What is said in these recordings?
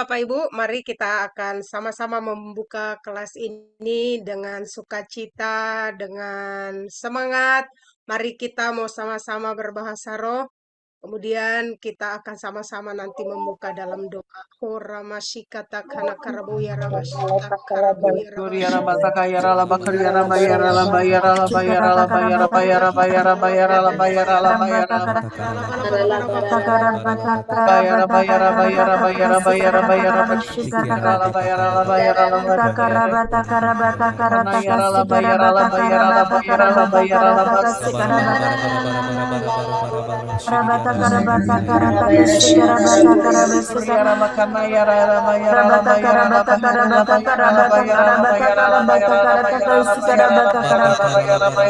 Bapak Ibu, mari kita akan sama-sama membuka kelas ini dengan sukacita, dengan semangat. Mari kita mau sama-sama berbahasa roh. Kemudian kita akan sama-sama nanti membuka dalam doa. Horamashikata kana karabuya rabashata karabuya Kuriara rabashata. basaka yara la bakariara bayara la bayara la bayara la bayara bayara bayara bayara la bayara la bayara la bayara bayara bayara bayara bayara bayara bashikara la bayara la bayara la bayara kana yara la bayara la bayara la bayara la bayara la basikara bakana yara la bayara la bayara la bayara la bayara la bayara la bayara la bayara la bayara la bayara la bayara la bayara bayara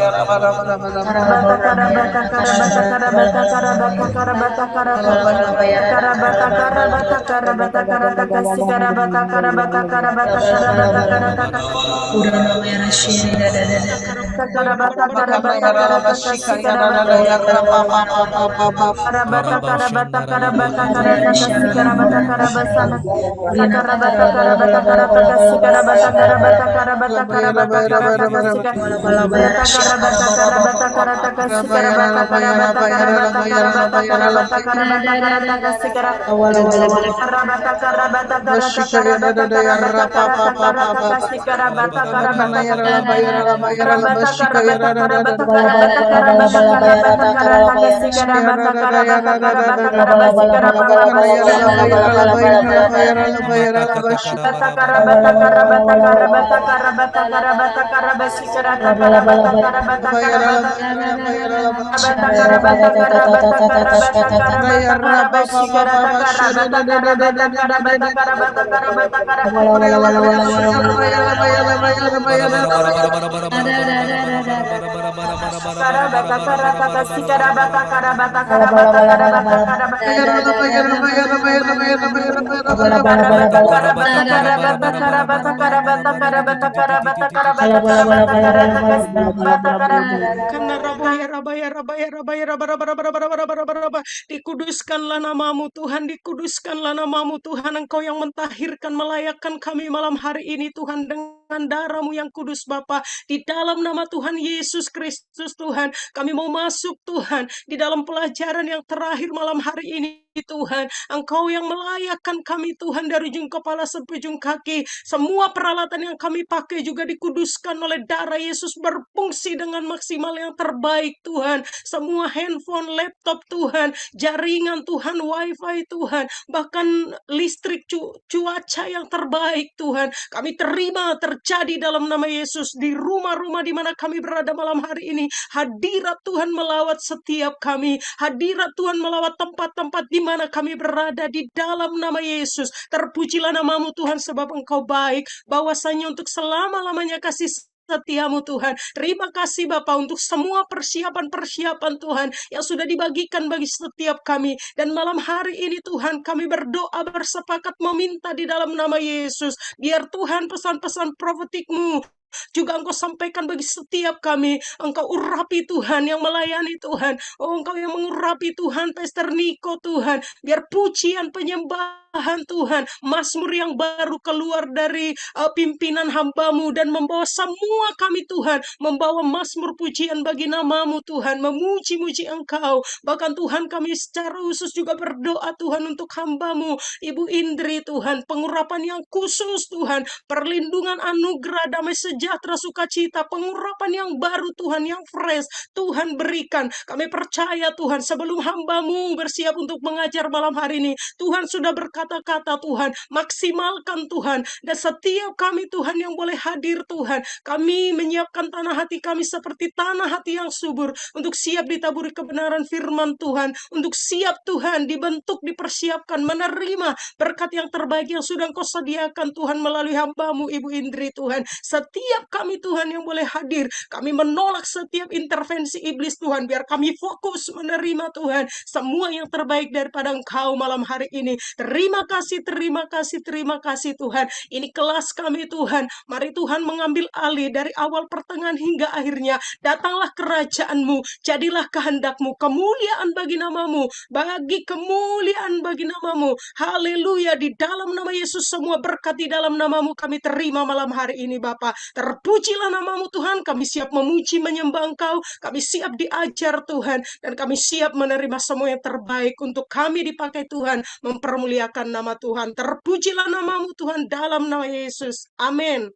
bara bara bara la bayara bakana yara la bashika yara la yara pa pa pa pa pa pa la bayara bayara bara bara la bayara la bayara bayara la bayara la bayara la bashika yara la yara pa pa pa pa pa pa bakana yara la bayara la bashika yara la yara la yara bakana yara la bayara la bayara la bashika bayara la bayara la bashika yara pa pa pa pa pa shira da da da da da da da da bayara bayara bayara bayara bayara bayara bayara bayara bayara bayara bayara bayara Karena rabaya, rabaya, rabaya, rabaya, rabara, bara, bara, bara, bara, bara, bara, bara. Dikuduskanlah namamu Tuhan, dikuduskanlah namamu Tuhan. Engkau yang mentahirkan, melayakkan kami malam hari ini Tuhan dengan darah-Mu yang kudus Bapa. Di dalam nama Tuhan Yesus Kristus Tuhan, kami mau masuk Tuhan di dalam pelajaran yang terakhir malam hari ini Tuhan. Engkau yang melayakkan kami Tuhan dari ujung kepala sampai ujung kaki. Semua peralatan yang kami pakai juga dikuduskan oleh darah Yesus, berfungsi dengan maksimal yang terbaik Tuhan. Semua handphone, laptop Tuhan, jaringan Tuhan, wifi Tuhan, bahkan listrik, cuaca yang terbaik Tuhan. Kami terima terjadi dalam nama Yesus di rumah-rumah di mana kami berada malam hari ini. Hadirat Tuhan melawat setiap kami. Hadirat Tuhan melawat tempat-tempat di mana kami berada di dalam nama Yesus. Terpujilah namamu Tuhan sebab Engkau baik. Bahwasanya untuk selama-lamanya kasih setiamu Tuhan. Terima kasih Bapa untuk semua persiapan-persiapan Tuhan yang sudah dibagikan bagi setiap kami. Dan malam hari ini Tuhan kami berdoa bersepakat meminta di dalam nama Yesus. Biar Tuhan pesan-pesan profetik-Mu juga Engkau sampaikan bagi setiap kami. Engkau urapi Tuhan yang melayani Tuhan. Oh, Engkau yang mengurapi Tuhan Pastor Niko Tuhan. Biar pujian penyembahan Tuhan, mazmur yang baru keluar dari pimpinan hamba-Mu dan membawa semua kami Tuhan, membawa mazmur pujian bagi nama-Mu Tuhan, memuji-muji Engkau. Bahkan Tuhan kami secara khusus juga berdoa Tuhan untuk hamba-Mu Ibu Indri Tuhan, pengurapan yang khusus Tuhan, perlindungan anugerah damai sejahtera sukacita, pengurapan yang baru Tuhan, yang fresh Tuhan berikan. Kami percaya Tuhan sebelum hamba-Mu bersiap untuk mengajar malam hari ini, Tuhan sudah berkata-kata Tuhan, maksimalkan Tuhan. Dan setiap kami Tuhan yang boleh hadir Tuhan, kami menyiapkan tanah hati kami seperti tanah hati yang subur, untuk siap ditaburi kebenaran firman Tuhan, untuk siap Tuhan dibentuk, dipersiapkan, menerima berkat yang terbaik yang sudah Engkau sediakan Tuhan melalui hamba-Mu Ibu Indri Tuhan. Setiap kami Tuhan yang boleh hadir, kami menolak setiap intervensi iblis Tuhan, biar kami fokus menerima Tuhan semua yang terbaik daripada Engkau malam hari ini. Terima Terima kasih, terima kasih, terima kasih Tuhan. Ini kelas kami Tuhan. Mari Tuhan mengambil alih dari awal, pertengahan hingga akhirnya. Datanglah kerajaan-Mu, jadilah kehendak-Mu, kemuliaan bagi nama-Mu, bagi kemuliaan bagi nama-Mu. Haleluya, di dalam nama Yesus semua berkat di dalam nama-Mu kami terima malam hari ini Bapa. Terpujilah nama-Mu Tuhan, kami siap memuji menyembah Engkau, kami siap diajar Tuhan, dan kami siap menerima semua yang terbaik untuk kami dipakai Tuhan, mempermuliakan nama Tuhan. Terpujilah nama-Mu Tuhan dalam nama Yesus. Amin.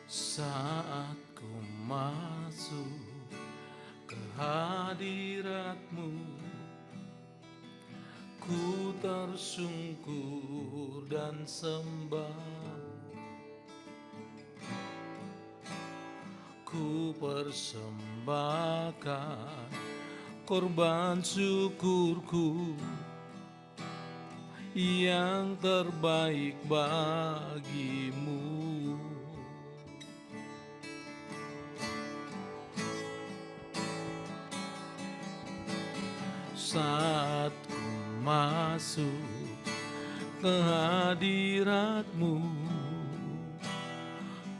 Saat ku masuk ke hadirat-Mu, ku tersungkur dan sembah. Ku persembahkan korban syukurku yang terbaik bagimu. Saat ku masuk ke hadirat-Mu,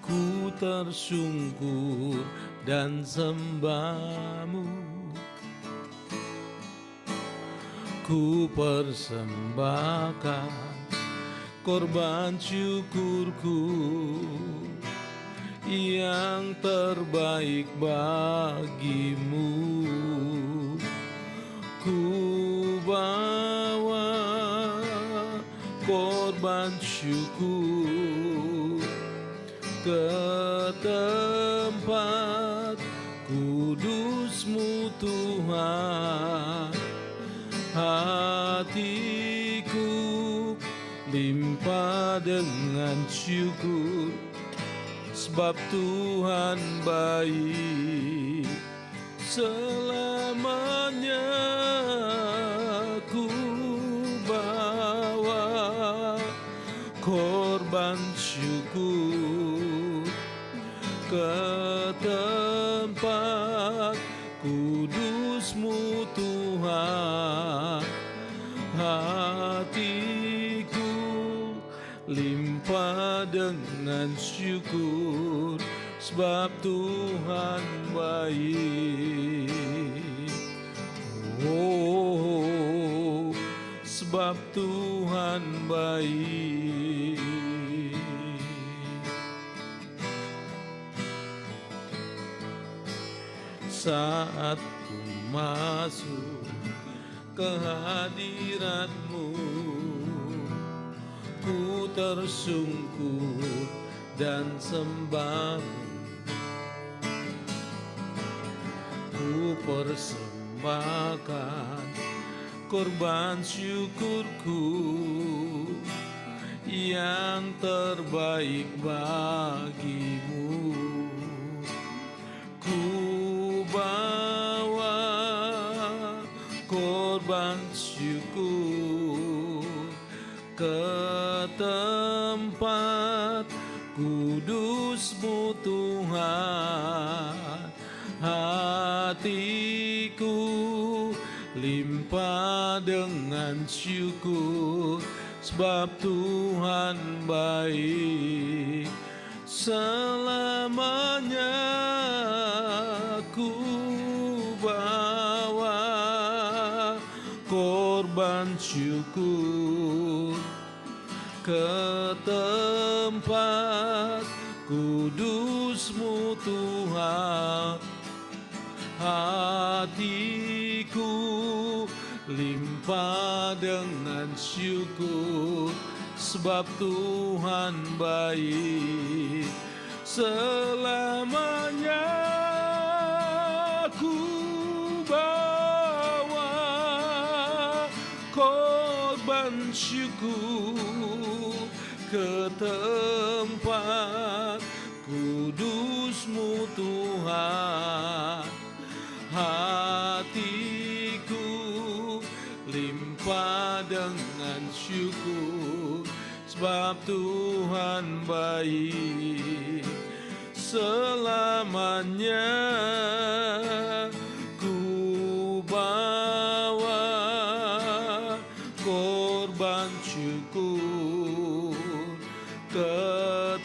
ku tersungkur dan sembah-Mu. Ku persembahkan korban syukurku yang terbaik bagimu. Ku bawa korban syukur ke tempat kudus-Mu Tuhan. Hatiku limpah dengan syukur, sebab Tuhan baik. Selamanya ku bawa korban syukur ke tempat kudus-Mu Tuhan. Hatiku limpah dengan syukur, sebab Tuhan baik. Oh, sebab Tuhan baik. Saat ku masuk ke hadirat-Mu, ku tersungkur dan sembah-Mu. Ku persembahkan korban syukurku yang terbaik bagimu. Ku bawa korban syukur ke tempat kudus-Mu Tuhan. Hatiku limpah dengan syukur, sebab Tuhan baik. Selamanya ku bawa korban syukur ke tempat kudus-Mu Tuhan. Hatiku limpah dengan syukur, sebab Tuhan baik. Selamanya ku bawa korban syukur ke tempat kudus-Mu Tuhan. Hatiku limpah dengan syukur, sebab Tuhan baik. selamanya. Ku bawa korban syukur ke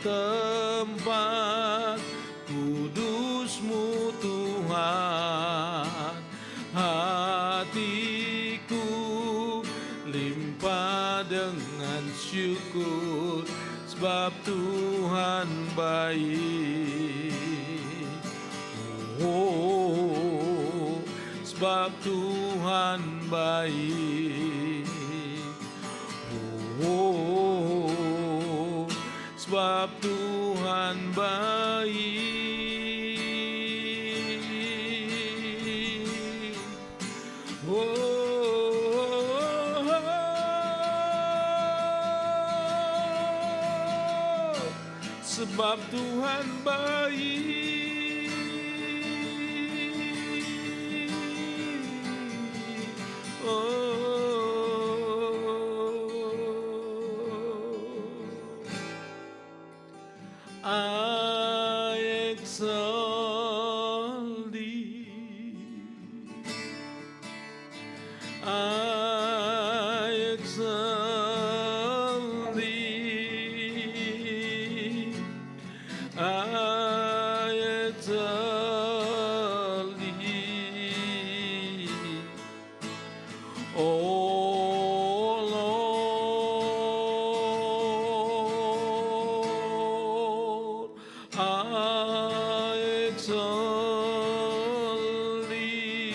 tempat kudus-Mu Tuhan. Hatiku limpah dengan syukur, sebab Tuhan baik. Oh, sebab Tuhan baik. Oh, sebab Tuhan baik. Sebab Tuhan baik. I exalt Thee, I exalt Thee, I exalt Thee, oh Lord, I exalt Thee,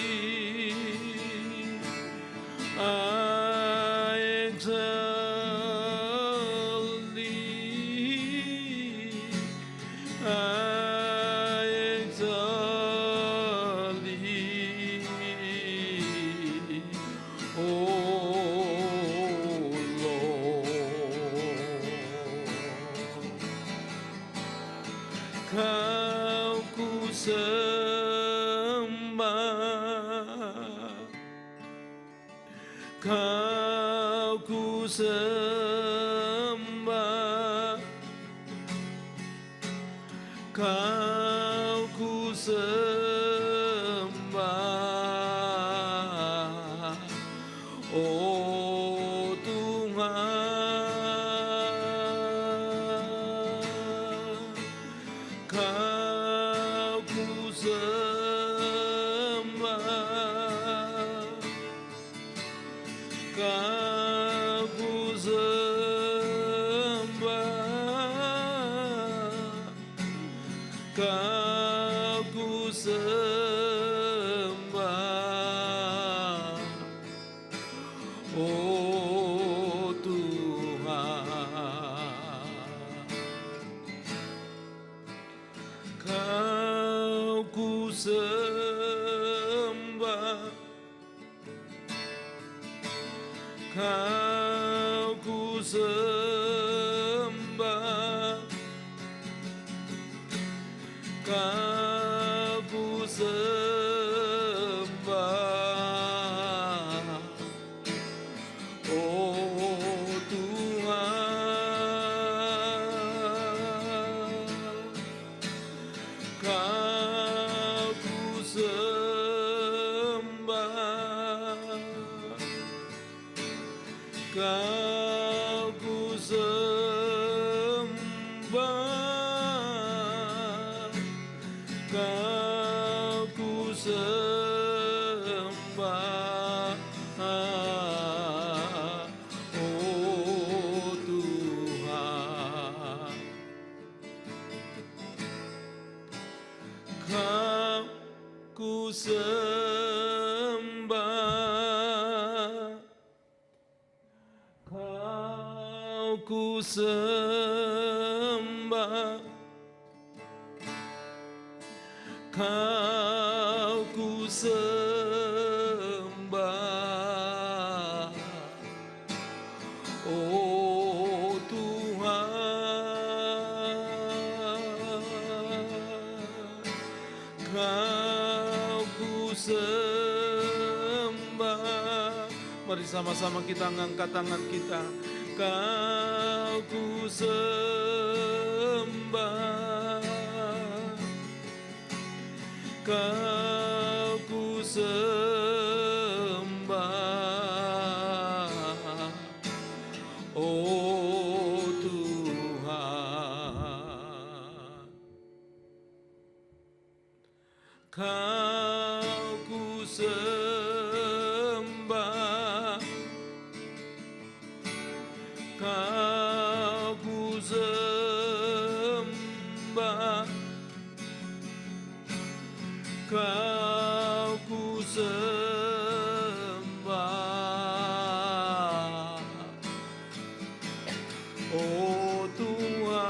I exalt Thee, I exalt Thee, oh Lord. Kau ku sembah, Kau ku sembah, Kau ku sembah, oh Tuhan. Kau ku sembah, Kau ku sembah, Kau ku sembah, oh Tuhan. Kau ku sembah, Kau ku sembah, Kau ku sembah, oh Tuhan. Kau ku sembah, Kau ku sembah, Kau ku sembah, oh Tuhan. Kau ku sembah, Kau ku sembah, Kau ku sembah, oh Tuhan. Kau ku sembah. Mari sama-sama kita angkat tangan kita. Kau ku sembah, Kau ku sembah, oh Tuhan. Kau ku sembah, Kau ku sembah, Kau ku sembah, oh Tuhan.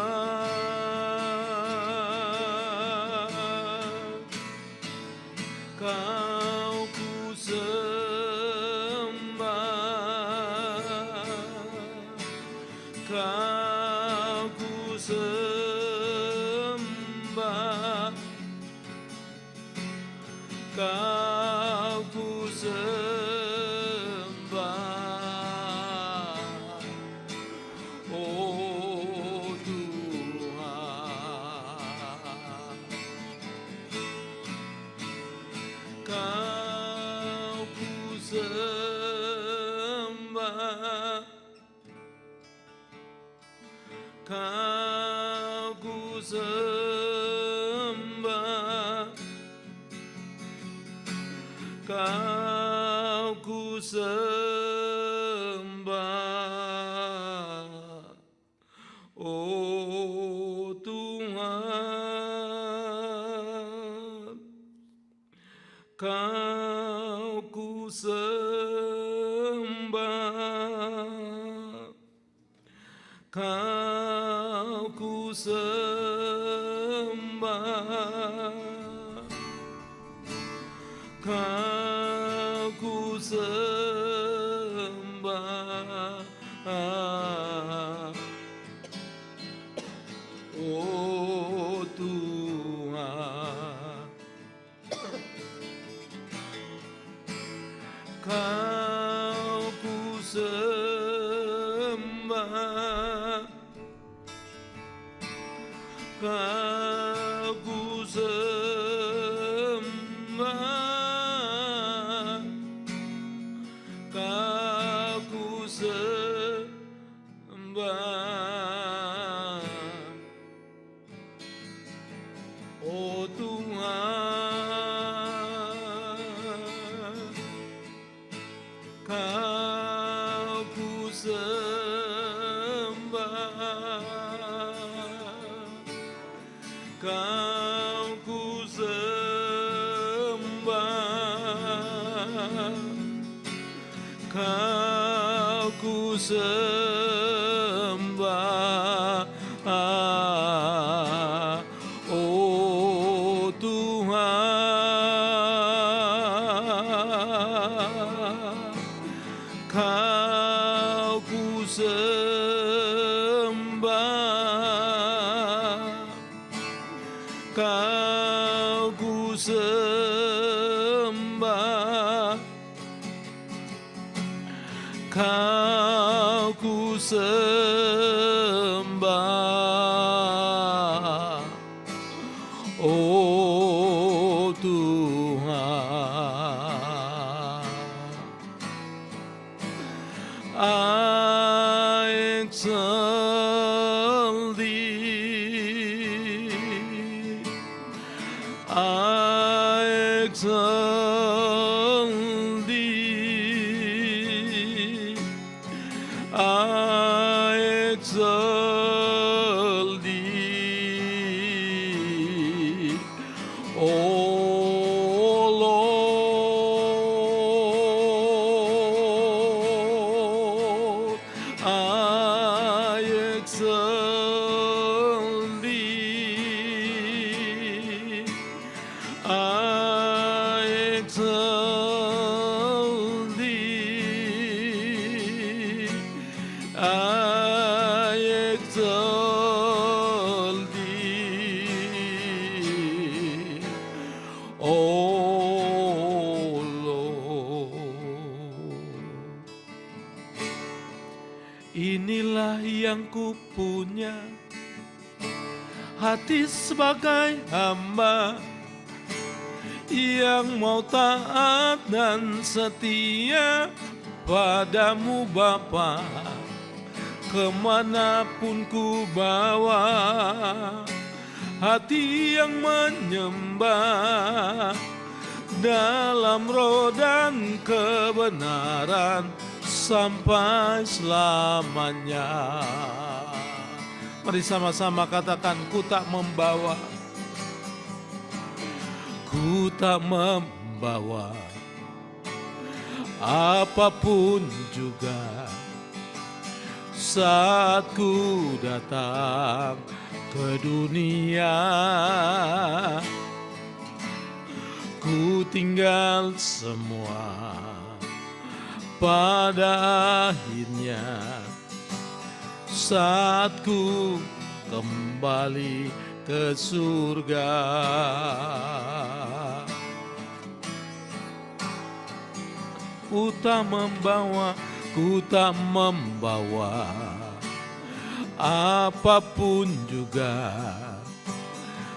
Kau ku sembah, Kau ku sembah, Kau ku sembah, oh Tuhan. Kau ku sembah, Kau ku sembah, Kau ku sembah, oh Tuhan. Kau ku sembah, Kau ku sembah, Kau ku sembah, oh Tuhan. Kau ku sembah, Kau ku sembah, Kau ku sembah, oh Tuhan. Kau ku sembah, Kau ku sembah, Kau ku sembah, oh Tuhan. Kau ku sembah, Kau ku sembah, Kau ku sembah, oh Tuhan. I exalt thee, I exalt thee, I exalt thee, oh Lord, I exalt thee, I exalt thee, I exalt thee, oh Lord. Inilah yang kupunya, hati sebagai hamba yang mau taat dan setia padamu Bapa, kemanapun ku bawa, hati yang menyembah dalam roh dan kebenaran sampai selamanya. Mari sama-sama katakan, ku tak membawa, ku tak membawa apapun juga saat ku datang ke dunia. Ku tinggal semua pada akhirnya saat ku kembali ke surga. Ku tak membawa apapun juga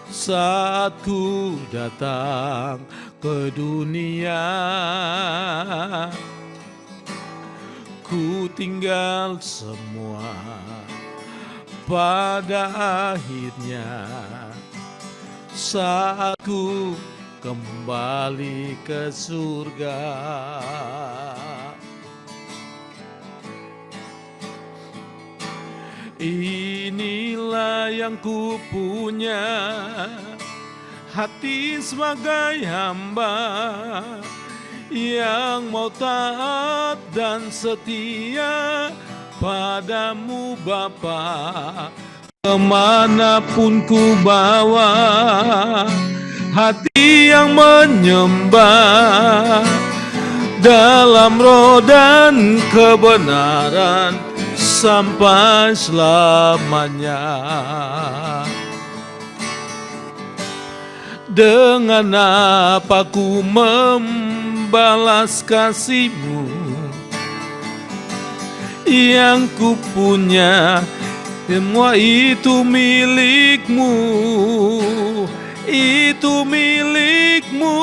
saat ku datang ke dunia. Ku tinggal semua pada akhirnya saat ku kembali ke surga. Inilah yang ku punya, hati sebagai hamba yang mau taat dan setia padamu Bapa, kemanapun ku bawa, hati yang menyembah dalam roh dan kebenaran sampai selamanya. Dengan apa ku membalas kasih-Mu yang ku punya, semua itu milik-Mu, itu milik-Mu.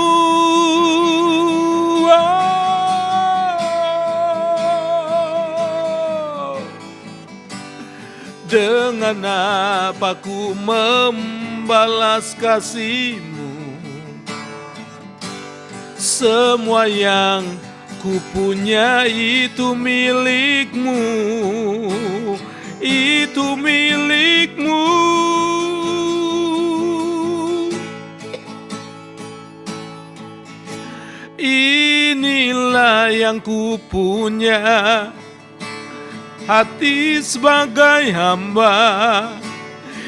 Dengan apa ku membalas kasih-Mu, semua yang ku punya itu milik-Mu, itu milik-Mu. Inilah yang ku punya, hati sebagai hamba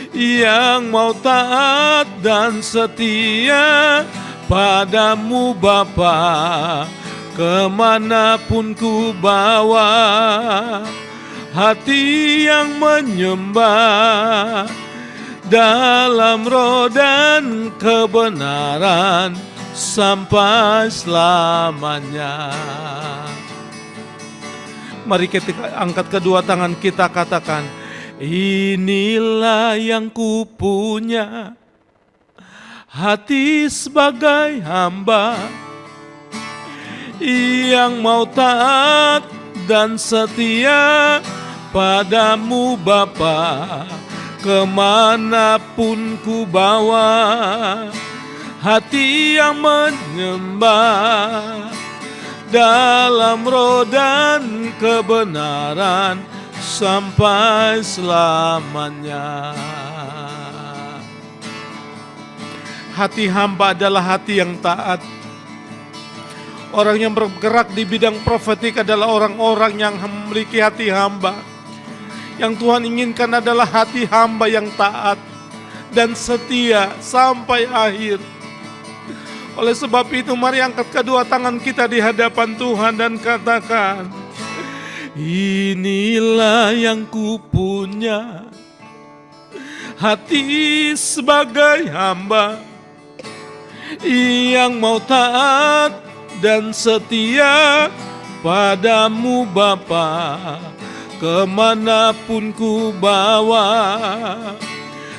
yang mau taat dan setia padamu Bapa, kemanapun ku bawa, hati yang menyembah dalam roh dan kebenaran sampai selamanya. Mari kita angkat kedua tangan kita, katakan, inilah yang ku punya, hati sebagai hamba yang mau taat dan setia padamu Bapa, kemanapun ku bawa, hati yang menyembah dalam roh dan kebenaran sampai selamanya. Hati hamba adalah hati yang taat. Orang yang bergerak di bidang profetik adalah orang-orang yang memiliki hati hamba. Yang Tuhan inginkan adalah hati hamba yang taat dan setia sampai akhir. Oleh sebab itu, mari angkat kedua tangan kita di hadapan Tuhan dan katakan, inilah yang ku punya, hati sebagai hamba yang mau taat dan setia padamu Bapa, kemanapun ku bawa,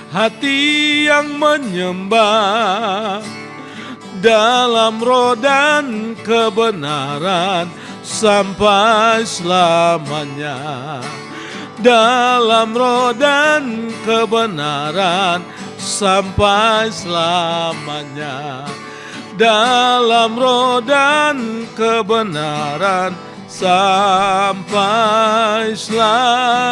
hati yang menyembah dalam roh dan kebenaran sampai selamanya. Dalam roh dan kebenaran sampai selamanya. Dalam roh dan kebenaran sampai selamanya.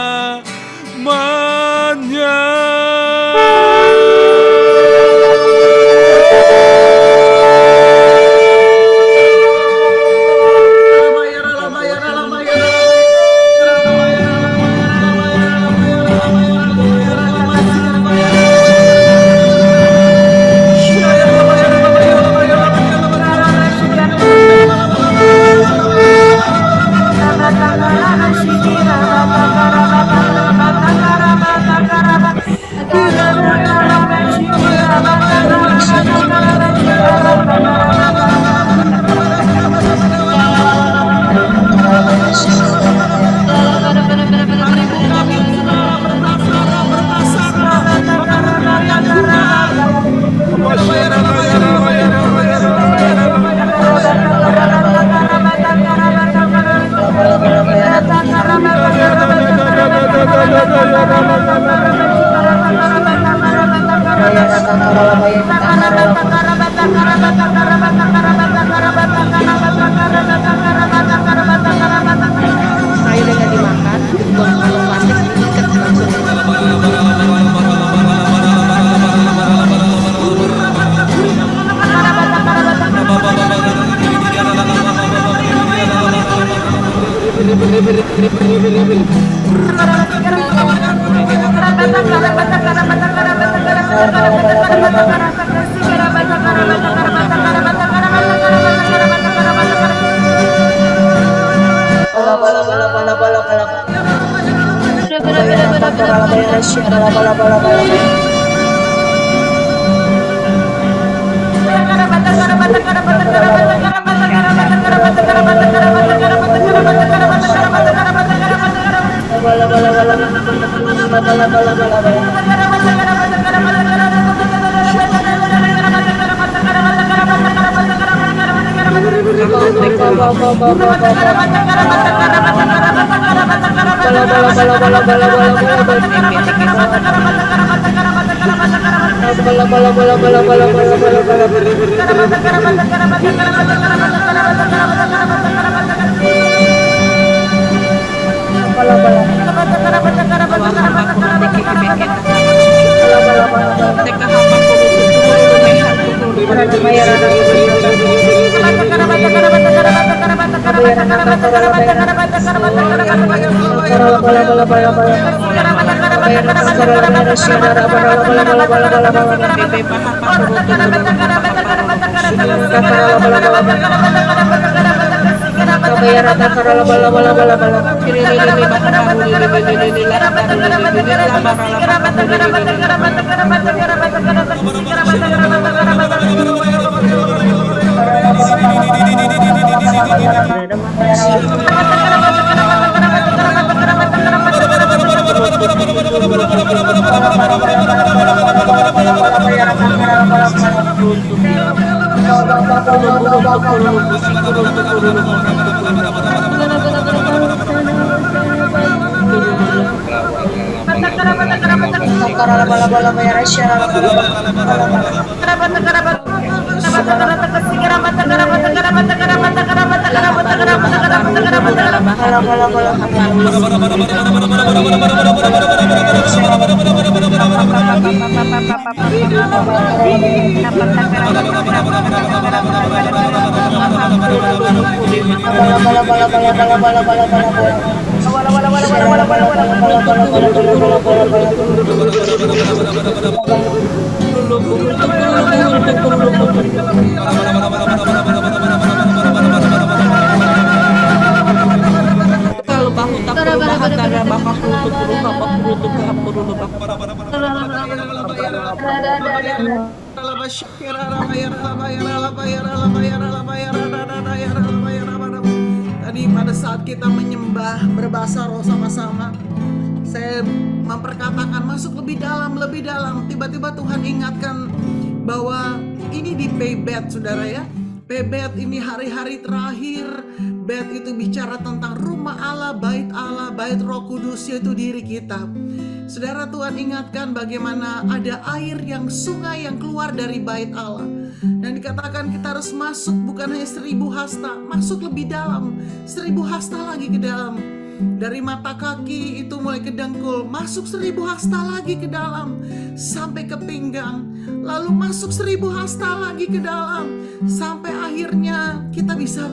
Tadi pada saat kita menyembah berbahasa roh sama-sama, saya memperkatakan masuk lebih dalam. Tiba-tiba Tuhan ingatkan bahwa ini di Pay-Bet, saudara ya. Pay-Bet ini hari-hari terakhir. Bet itu bicara tentang rumah Allah, bait Roh Kudus, yaitu diri kita. Saudara, Tuhan ingatkan bagaimana ada air yang sungai yang keluar dari bait Allah. Dan dikatakan kita harus masuk bukan hanya 1000 hasta, masuk lebih dalam, 1000 hasta lagi ke dalam. Dari mata kaki itu mulai ke dengkul, masuk 1000 hasta lagi ke dalam, sampai ke pinggang. Lalu masuk 1000 hasta lagi ke dalam, sampai akhirnya kita bisa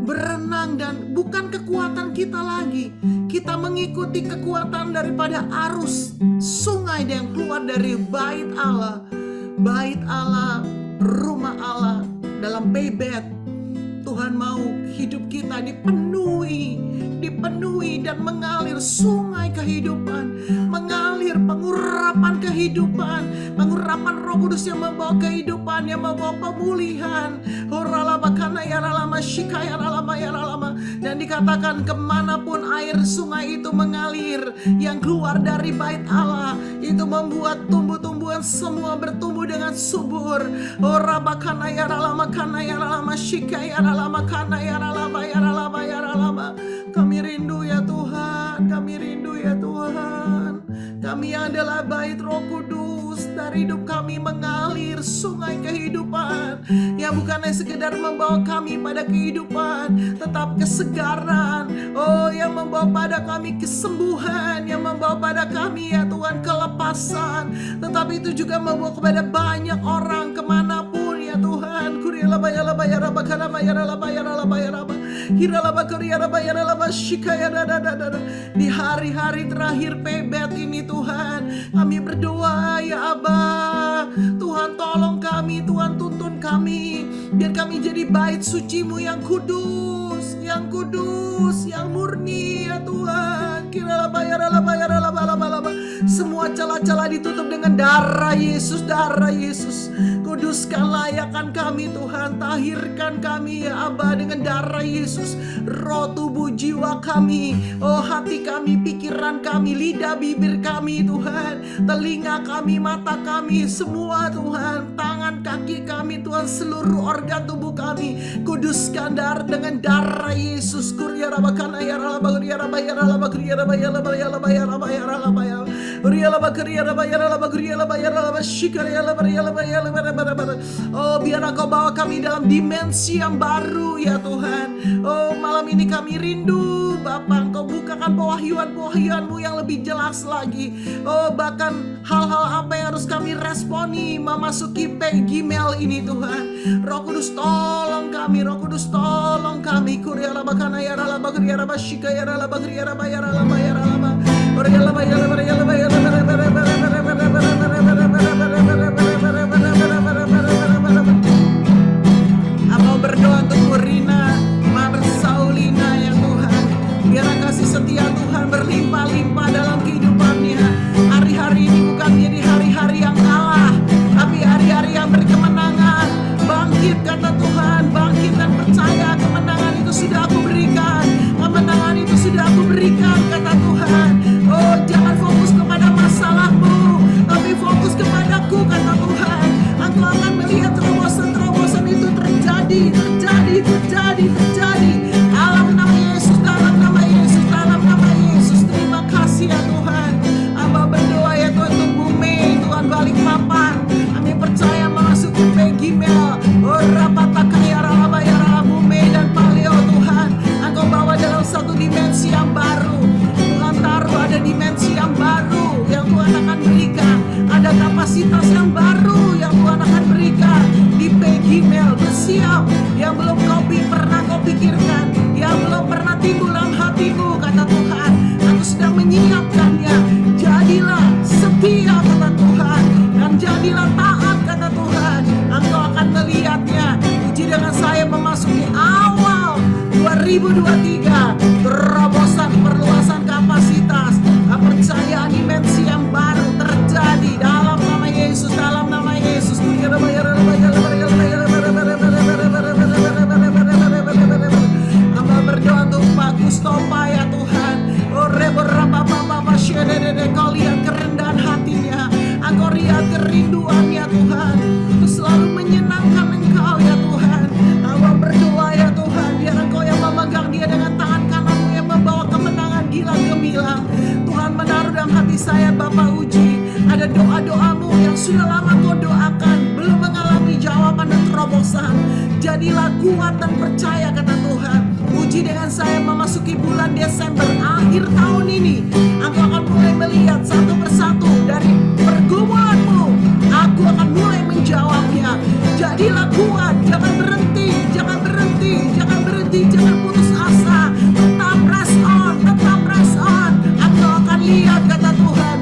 berenang. Dan bukan kekuatan kita lagi, kita mengikuti kekuatan daripada arus sungai yang keluar dari bait Allah, rumah Allah. Dalam Pay-Bet, Tuhan mau hidup kita dipenuhi dan mengalir sungai kehidupan, mengalir pengurapan kehidupan, pengurapan Roh Kudus yang membawa kehidupan, yang membawa pemulihan. Dan dikatakan kemanapun air sungai itu mengalir, yang keluar dari bait Allah, itu membuat tumbuh-tumbuhan semua bertumbuh dengan subur. Kami rindu ya Tuhan, kami rindu ya Tuhan. Kami adalah bait Roh Kudus. Dari hidup kami mengalir sungai kehidupan, yang bukan hanya sekedar membawa kami pada kehidupan, tetap kesegaran. Oh, yang membawa pada kami kesembuhan, yang membawa pada kami ya Tuhan kelepasan. Tetapi itu juga membawa kepada banyak orang kemanapun ya Tuhan. Di hari-hari terakhir Pay-Bet ini Tuhan, kami berdoa ya Abah, Tuhan tolong kami, Tuhan tuntun kami, biar kami jadi bait suci-Mu yang kudus, yang murni ya Tuhan. Semua celah-celah ditutup dengan darah Yesus, Kuduskan, layakkan kami Tuhan, tahirkan kami ya Abah dengan darah Yesus. Roh, tubuh, jiwa kami, oh hati kami, pikiran kami, lidah, bibir kami Tuhan, telinga kami, mata kami, semua Tuhan, tangan, kaki kami Tuhan, seluruh organ tubuh kami, kuduskan dengan darah Yesus. Oh, biar Engkau bawa kami dalam dimensi yang baru ya Tuhan. Oh, malam ini kami rindu Bapa, Engkau bukakan pewahyuan-pewahyuan-Mu yang lebih jelas lagi. Oh, bahkan hal-hal apa yang harus kami responi memasuki Gmail ini Tuhan. Roh Kudus tolong kami, Roh Kudus tolong kami. Aku berdoa untuk Murina Marsaulina ya Tuhan, biar kasih setia Tuhan berlimpah-limpah dalam kehidupannya. Hari-hari ini bukan menjadi hari-hari yang kalah, tapi hari-hari yang berkemenangan. Bangkit kata Tuhan, bangkit dan percaya, kemenangan itu sudah aku berikan, kemenangan itu sudah aku berikan kata Tuhan. Oh, jangan fokus kepada masalahmu, tapi fokus kepadaku kata Tuhan. Engkau akan melihat terobosan-terobosan itu terjadi. Dalam nama Yesus, dalam nama Yesus, dalam nama Yesus. Terima kasih ya Tuhan. Hamba berdoa ya Tuhan untuk bumi, Tuhan Balikpapan. Kami percaya memasuki Gmail. Oh, rapatakaya ralabayara bumi dan paleo Tuhan. Engkau bawa dalam satu dimensi yang baru. Tuhan taruh ada dimensi yang baru yang Tuhan akan berikan. Ada kapasitas yang baru yang Tuhan akan berikan di Gmail. Bersiap yang belum pernah kau pikirkan, yang belum pernah timbul dalam hatimu kata Tuhan. Aku sedang menyiapkannya. Jadilah setia kata Tuhan, dan jadilah taat kata Tuhan. Engkau akan melihatnya. Puji dengan saya memasuki awal 2023, terobosan perluasan kapasitas, kepercayaan dimensi yang baru terjadi dalam nama Yesus, dalam nama Yesus. Hamba berdoa untuk Pak Gustopa ya Tuhan. Kau lihat kerendahan hatinya, Engkau lihat sudah lama kau doakan belum mengalami jawaban dan terobosan, jadilah kuat dan percaya kata Tuhan. Puji dengan saya memasuki bulan Desember akhir tahun ini, engkau akan mulai melihat satu persatu dari pergumulanmu. Aku akan mulai menjawabnya. Jadilah kuat, jangan berhenti, jangan berhenti, jangan berhenti, jangan putus asa. Tetap press on, tetap press on. Engkau akan lihat kata Tuhan.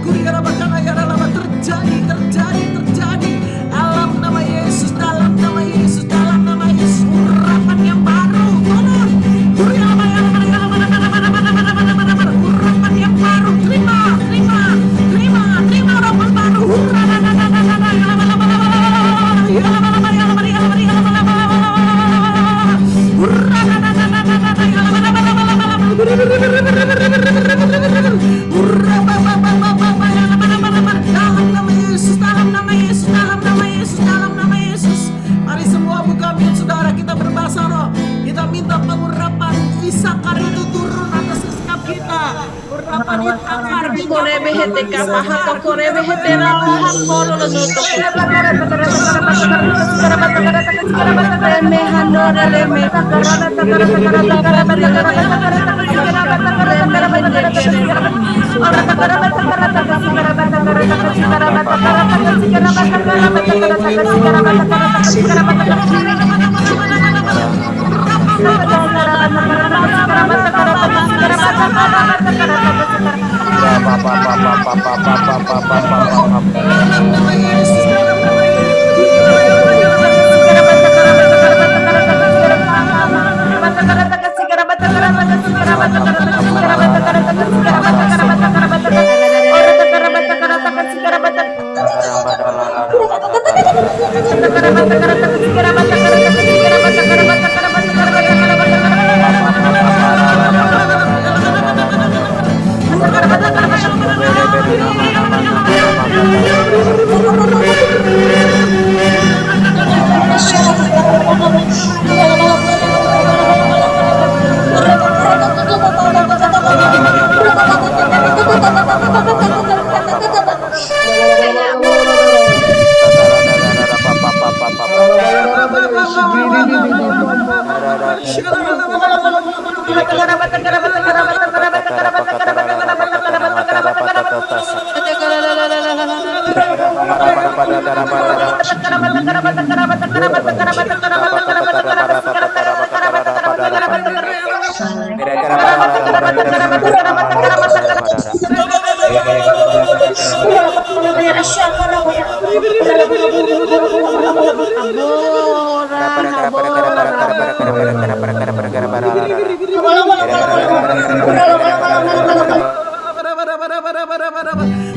Terjadi, terjadi, terjadi. Dalam nama Yesus, dalam nama Yesus, dalam nama Yesus. Urapan yang baru turun. Urapan yang baru. Terima, terima, terima, terima urapan baru. Dalam nama Yesus, dalam nama Yesus, dalam nama Yesus, dalam nama Yesus. Mari semua buka mulut saudara, kita berbahasa roh. Kita minta pengurapan Isakar itu turun atas sikap kita. Urapan Isakar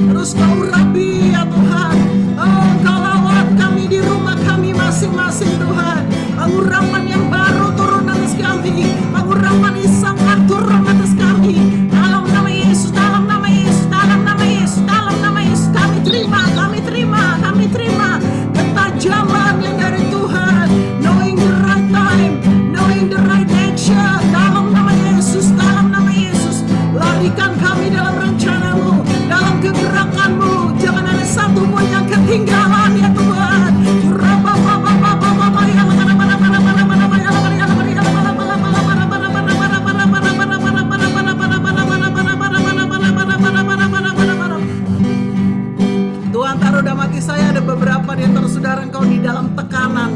terus kau urapi ya Tuhan. Oh, kau lawat kami di rumah kami masing-masing Tuhan. Pengurapan yang baru turun atas kami, pengurapan Isakar turun atas kami. Dalam nama Yesus, dalam nama Yesus, dalam nama Yesus, dalam nama Yesus. Kami terima, kami terima, kami terima ketajaman yang dari Tuhan. Knowing the right time, knowing the right action. Dalam nama Yesus, dalam nama Yesus. Larikan kami dalam rencanamu, dalam kegerakanmu. Jangan ada satu pun yang ketinggalan ya Tuhan. Tuhan, taruh dalam hati saya ada beberapa di antara saudara engkau di dalam tekanan.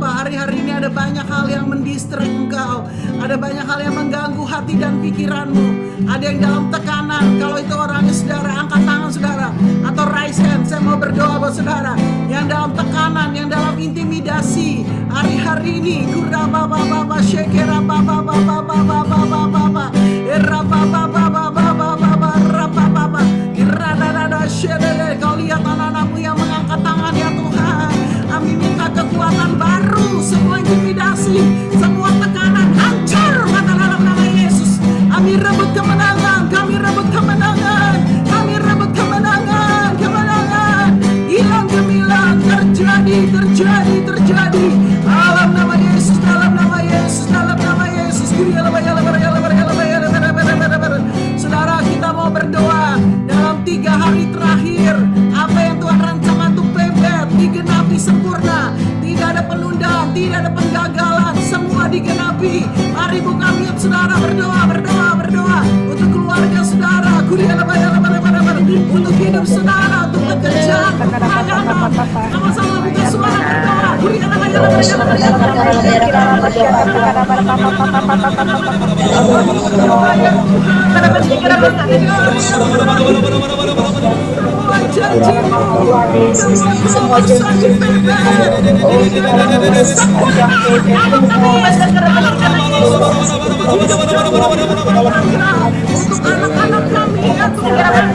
Hari-hari ini ada banyak hal yang mendistrak engkau. Ada banyak hal yang mengganggu hati dan pikiranmu. Ada yang dalam tekanan. Kalau itu orangnya saudara, angkat tangan saudara, atau raise hand. Saya mau berdoa buat saudara yang dalam tekanan, yang dalam intimidasi. Hari-hari ini kau lihat anak-anakmu yang mengangkat tangan ya Tuhan. Kami minta kekuatan baru. Semua intimidasi, semua tekanan hancur pada dalam nama Yesus. Kami rebut kemenangan, kami rebut kemenangan, kami rebut kemenangan, kemenangan. Hilang gemilang, terjadi, terjadi, terjadi. Dalam nama Yesus, dalam nama Yesus, dalam nama Yesus. Saudara, kita mau berdoa dalam 3 hari terakhir. Apa yang sempurna, tidak ada penundaan, tidak ada penggagalan, semua digenapi. Mari buka mute saudara, berdoa untuk keluarga saudara, untuk hidup saudara, untuk pekerjaan, pelayanan. Sama-sama buka suara berdoa. Semua janji untuk anak-anak kami ya Tuhan.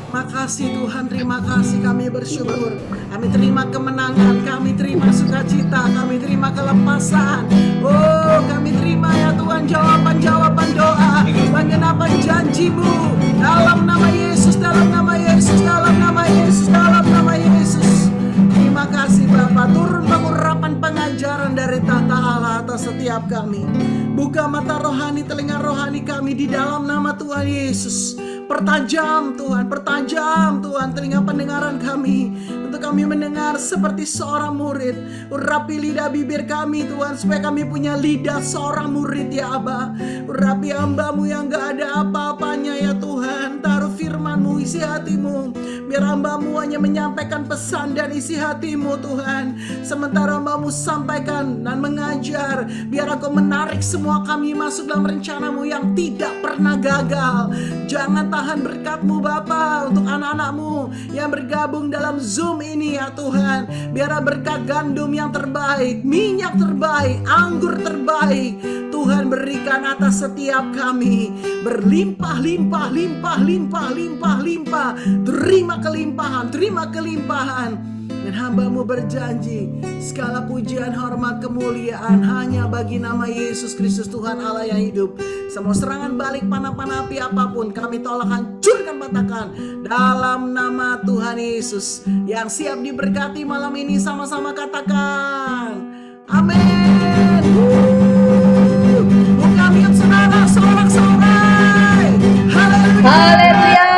Makasih Tuhan, terima kasih, kami bersyukur. Kami terima kemenangan, kami terima sukacita, kami terima kelepasan. Oh, kami terima ya Tuhan jawaban-jawaban doa, penggenapan janji-Mu dalam nama Yesus, dalam nama Yesus, dalam nama Yesus, dalam nama Yesus. Terima kasih Bapa, turun pengurapan pengajaran dari tahta Allah atas setiap kami. Buka mata rohani, telinga rohani kami di dalam nama Tuhan Yesus. Pertajam Tuhan telinga pendengaran kami, untuk kami mendengar seperti seorang murid. Urapi lidah bibir kami Tuhan, supaya kami punya lidah seorang murid ya Aba. Urapi hamba-Mu yang gak ada apa-apanya ya Tuhan. Taruh firman-Mu, isi hati-Mu, biar hamba-Mu hanya menyampaikan pesan dan isi hati-Mu Tuhan. Sementara hamba-Mu sampaikan dan mengajar, biar Engkau menarik semua kami masuk dalam rencana-Mu yang tidak pernah gagal. Jangan tahan berkat-Mu Bapa untuk anak-anak-Mu yang bergabung dalam Zoom ini ya Tuhan. Biar berkat gandum yang terbaik, minyak terbaik, anggur terbaik Tuhan berikan atas setiap kami. Berlimpah, limpah, limpah, limpah, limpah, limpah. Terima kelimpahan. Dan hamba-Mu berjanji, segala pujian, hormat, kemuliaan hanya bagi nama Yesus Kristus Tuhan Allah yang hidup. Semua serangan balik panah-panah api apapun kami tolak, hancurkan, patahkan dalam nama Tuhan Yesus. Yang siap diberkati malam ini sama-sama katakan amin. Buka mute saudara, sorak-sorai. Haleluya.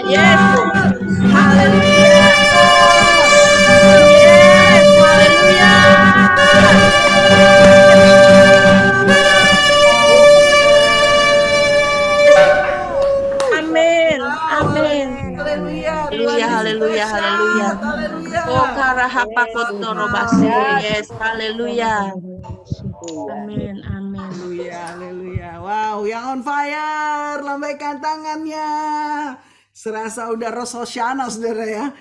Yes. Haleluya. Yes, haleluya. Amin. Amin. Haleluya. Haleluya. Haleluya. Oh, karahapakotorobasi. Yes, haleluya. Amin. Amin. Haleluya. Wow, yang on fire, lambaikan tangannya. Serasa udah Rosh Hashanah saudara ya.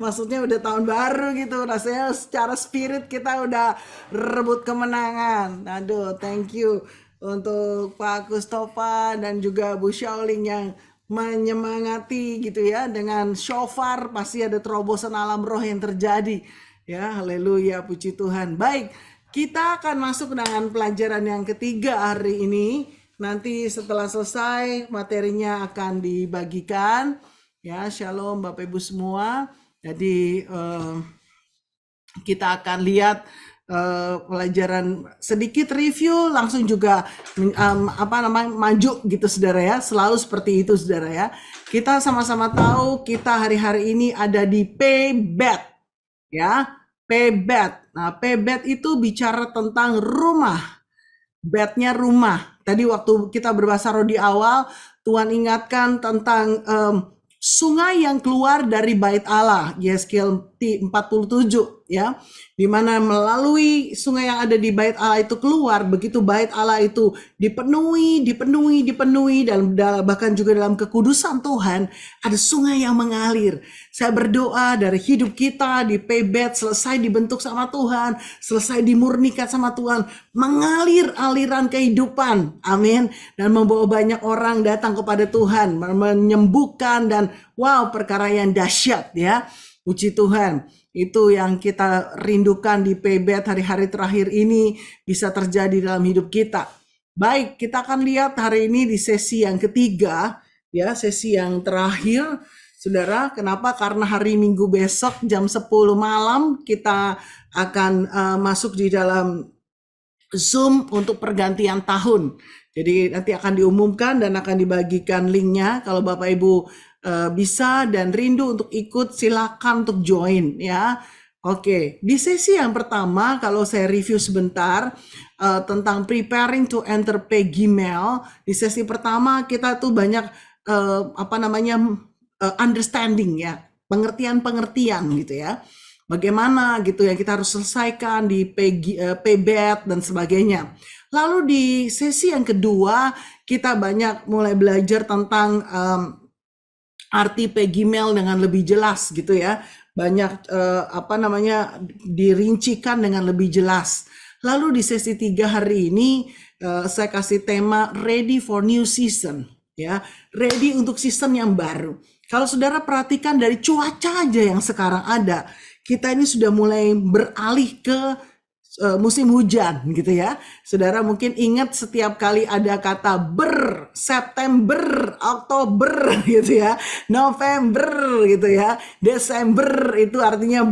Maksudnya udah tahun baru gitu. Rasanya secara spirit kita udah rebut kemenangan. Aduh, thank you untuk Pak Kustopa dan juga Bu Shaoling yang menyemangati gitu ya, dengan shofar pasti ada terobosan alam roh yang terjadi ya. Haleluya, puji Tuhan. Baik, kita akan masuk dengan pelajaran yang ketiga hari ini. Nanti setelah selesai materinya akan dibagikan ya. Shalom Bapak Ibu semua. Jadi kita akan lihat pelajaran sedikit review, langsung juga maju gitu saudara ya. Selalu seperti itu saudara ya. Kita sama-sama tahu kita hari-hari ini ada di PBET ya. PBET. Nah, PBET itu bicara tentang rumah. Bednya rumah. Tadi waktu kita berbahasa roh di awal, Tuhan ingatkan tentang sungai yang keluar dari bait Allah, Yeskiel 47 ya, di mana melalui sungai yang ada di bait Allah itu keluar, begitu bait Allah itu dipenuhi dan bahkan juga dalam kekudusan Tuhan ada sungai yang mengalir. Saya berdoa dari hidup kita di PBET selesai dibentuk sama Tuhan, selesai dimurnikan sama Tuhan, mengalir aliran kehidupan, amin, dan membawa banyak orang datang kepada Tuhan, menyembuhkan dan wow, perkara yang dahsyat ya. Puji Tuhan, itu yang kita rindukan di PBET hari-hari terakhir ini bisa terjadi dalam hidup kita. Baik, kita akan lihat hari ini di sesi yang ketiga ya, sesi yang terakhir. Saudara, kenapa? Karena hari Minggu besok jam 10 malam kita akan masuk di dalam Zoom untuk pergantian tahun. Jadi nanti akan diumumkan dan akan dibagikan linknya. Kalau Bapak Ibu bisa dan rindu untuk ikut, silakan untuk join ya. Oke, di sesi yang pertama kalau saya review sebentar tentang preparing to enter Peggy Mel. Di sesi pertama kita tuh banyak understanding ya, pengertian gitu ya. Bagaimana gitu ya kita harus selesaikan di PBET dan sebagainya. Lalu di sesi yang kedua kita banyak mulai belajar tentang arti Peggy Mel dengan lebih jelas gitu ya. Banyak dirincikan dengan lebih jelas. Lalu di sesi 3 hari ini saya kasih tema ready for new season ya. Ready untuk season yang baru. Kalau saudara perhatikan dari cuaca aja yang sekarang ada, kita ini sudah mulai beralih ke musim hujan gitu ya. Saudara mungkin ingat setiap kali ada kata September, Oktober gitu ya, November gitu ya, Desember itu artinya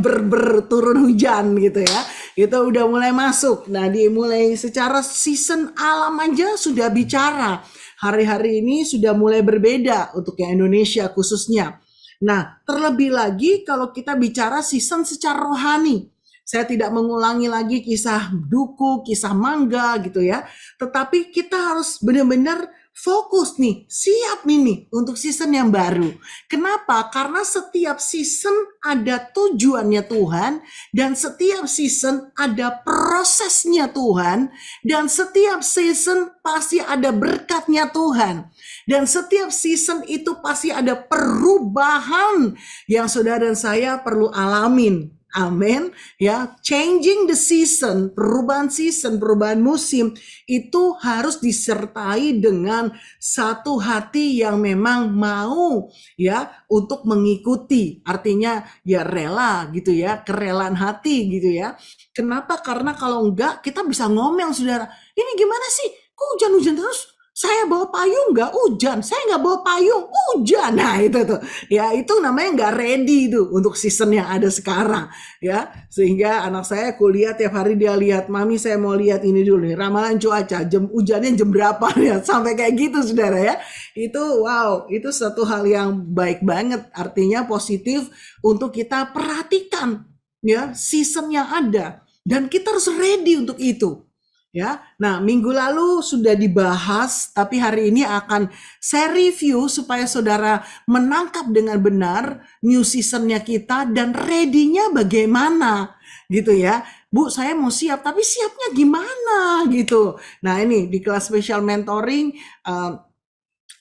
turun hujan gitu ya. Itu udah mulai masuk. Nah, dimulai secara season alam aja sudah bicara. Hari-hari ini sudah mulai berbeda untuk yang Indonesia khususnya. Nah, terlebih lagi kalau kita bicara season secara rohani. Saya tidak mengulangi lagi kisah duku, kisah mangga gitu ya. Tetapi kita harus benar-benar fokus nih, siap nih untuk season yang baru. Kenapa? Karena setiap season ada tujuannya Tuhan, dan setiap season ada prosesnya Tuhan, dan setiap season pasti ada berkatnya Tuhan. Dan setiap season itu pasti ada perubahan yang saudara dan saya perlu alamin. Amin ya, changing the season, perubahan musim itu harus disertai dengan satu hati yang memang mau ya untuk mengikuti. Artinya ya rela gitu ya, kerelaan hati gitu ya. Kenapa? Karena kalau enggak kita bisa ngomel saudara. Ini gimana sih? Kok hujan-hujan terus? Saya bawa payung nggak hujan, saya nggak bawa payung hujan. Nah itu tuh, ya itu namanya nggak ready itu untuk season yang ada sekarang, ya. Sehingga anak saya kuliah tiap hari dia lihat, mami saya mau lihat ini dulu nih, ramalan cuaca, hujannya jam berapa ya, sampai kayak gitu saudara ya. Itu wow, itu satu hal yang baik banget, artinya positif untuk kita perhatikan ya season yang ada dan kita harus ready untuk itu. Ya, nah minggu lalu sudah dibahas, tapi hari ini akan saya review supaya saudara menangkap dengan benar new seasonnya kita dan ready-nya bagaimana gitu ya. Bu, saya mau siap, tapi siapnya gimana gitu. Nah ini di kelas special mentoring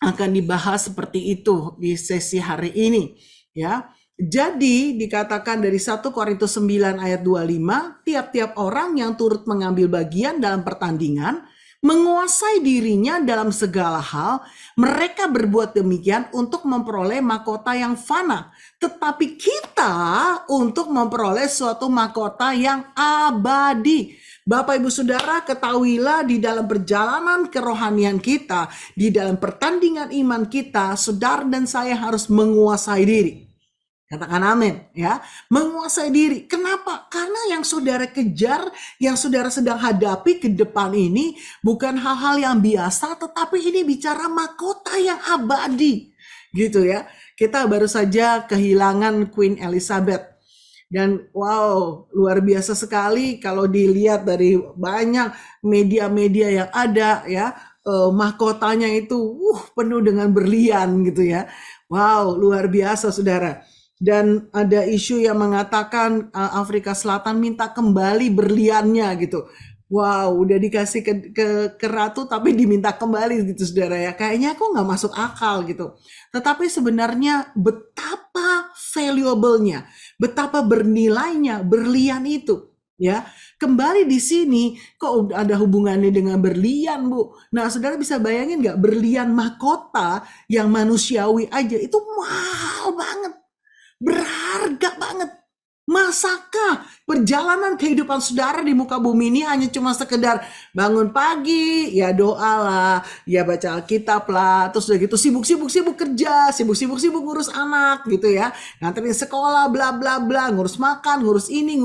akan dibahas seperti itu di sesi hari ini ya. Jadi dikatakan dari 1 Korintus 9 ayat 25, tiap-tiap orang yang turut mengambil bagian dalam pertandingan menguasai dirinya dalam segala hal. Mereka berbuat demikian untuk memperoleh mahkota yang fana, tetapi kita untuk memperoleh suatu mahkota yang abadi. Bapak Ibu Saudara, ketahuilah di dalam perjalanan kerohanian kita, di dalam pertandingan iman kita, saudara dan saya harus menguasai diri. Katakan amin ya. Menguasai diri. Kenapa? Karena yang saudara kejar, yang saudara sedang hadapi ke depan ini bukan hal-hal yang biasa, tetapi ini bicara mahkota yang abadi. Gitu ya. Kita baru saja kehilangan Queen Elizabeth. Dan wow, luar biasa sekali kalau dilihat dari banyak media-media yang ada ya, mahkotanya itu penuh dengan berlian gitu ya. Wow, luar biasa saudara. Dan ada isu yang mengatakan Afrika Selatan minta kembali berliannya gitu. Wow, udah dikasih ke ratu tapi diminta kembali gitu saudara ya. Kayaknya kok nggak masuk akal gitu. Tetapi sebenarnya betapa valuable-nya, betapa bernilainya berlian itu. Ya, kembali di sini kok ada hubungannya dengan berlian, Bu? Nah, saudara bisa bayangin nggak, berlian mahkota yang manusiawi aja itu mahal banget, berharga banget. Masakah perjalanan kehidupan saudara di muka bumi ini hanya cuma sekedar bangun pagi, ya doa lah, ya baca Alkitab lah, terus udah gitu sibuk kerja, sibuk ngurus anak gitu ya, nganterin sekolah, bla bla bla, ngurus makan, ngurus ini,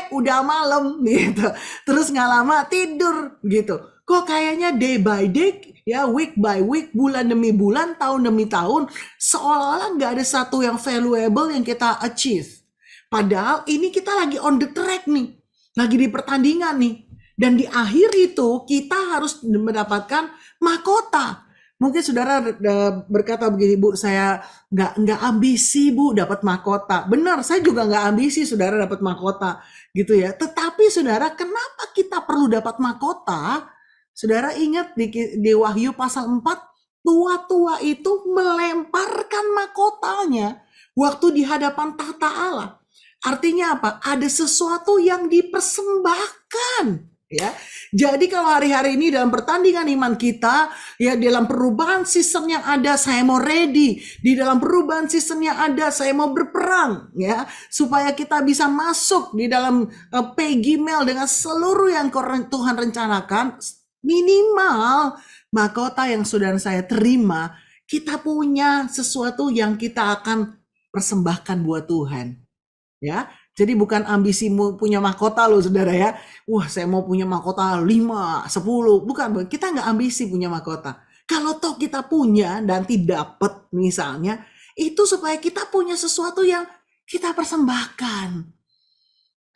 udah malam gitu, terus nggak lama tidur gitu. Kok kayaknya day by day, ya week by week, bulan demi bulan, tahun demi tahun, seolah-olah nggak ada satu yang valuable yang kita achieve. Padahal ini kita lagi on the track nih, lagi di pertandingan nih. Dan di akhir itu kita harus mendapatkan mahkota. Mungkin saudara berkata begini, Bu, saya nggak ambisi, Bu, dapat mahkota. Benar, saya juga nggak ambisi saudara dapat mahkota gitu ya. Tetapi saudara, kenapa kita perlu dapat mahkota? Saudara ingat di Wahyu pasal 4, tua-tua itu melemparkan mahkotanya waktu di hadapan tahta Allah. Artinya apa? Ada sesuatu yang dipersembahkan, ya. Jadi kalau hari-hari ini dalam pertandingan iman kita, ya dalam perubahan season yang ada, saya mau ready. Di dalam perubahan season yang ada, saya mau berperang, ya, supaya kita bisa masuk di dalam Peggy Mel dengan seluruh yang Tuhan rencanakan. Minimal mahkota yang saudara saya terima, kita punya sesuatu yang kita akan persembahkan buat Tuhan. Ya, jadi bukan ambisi punya mahkota loh saudara ya. Wah, saya mau punya mahkota 5, 10. Bukan, kita nggak ambisi punya mahkota. Kalau toh kita punya dan tidak dapat misalnya, itu supaya kita punya sesuatu yang kita persembahkan.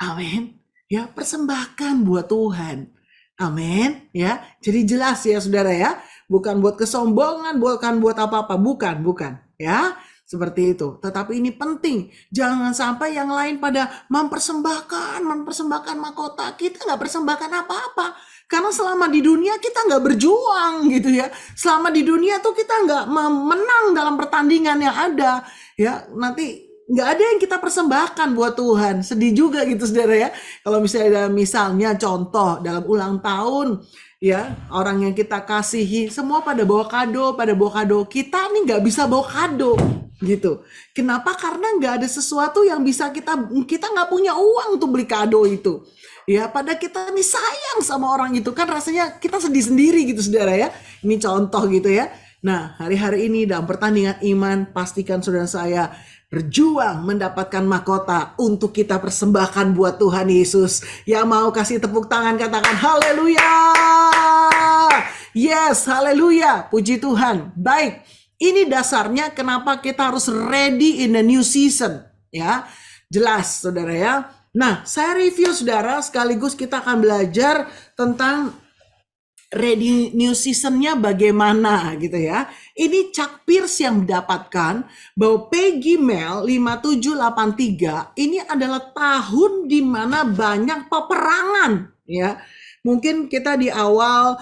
Amin. Ya, persembahkan buat Tuhan. Amin. Ya, jadi jelas ya saudara ya. Bukan buat kesombongan, bukan buat apa-apa. Bukan. Ya. Seperti itu. Tetapi ini penting. Jangan sampai yang lain pada mempersembahkan mahkota. Kita nggak persembahkan apa-apa. Karena selama di dunia kita nggak berjuang gitu ya. Selama di dunia tuh kita nggak menang dalam pertandingan yang ada. Ya, nanti nggak ada yang kita persembahkan buat Tuhan. Sedih juga gitu saudara ya. Kalau misalnya contoh dalam ulang tahun, ya, orang yang kita kasihi semua pada bawa kado. Kita nih nggak bisa bawa kado gitu. Kenapa? Karena nggak ada sesuatu yang bisa kita nggak punya uang untuk beli kado itu. Ya, pada kita nih sayang sama orang itu kan rasanya kita sedih sendiri gitu saudara ya. Ini contoh gitu ya. Nah, hari-hari ini dalam pertandingan iman, pastikan saudara saya berjuang mendapatkan mahkota untuk kita persembahkan buat Tuhan Yesus. Yang mau kasih tepuk tangan katakan haleluya. Yes, haleluya. Puji Tuhan. Baik. Ini dasarnya kenapa kita harus ready in the new season. Ya, jelas saudara ya. Nah, saya review saudara sekaligus kita akan belajar tentang ready new seasonnya bagaimana gitu ya. Ini Chuck Pierce yang mendapatkan bahwa Peggy Mel 5783 ini adalah tahun di mana banyak peperangan ya. Mungkin kita di awal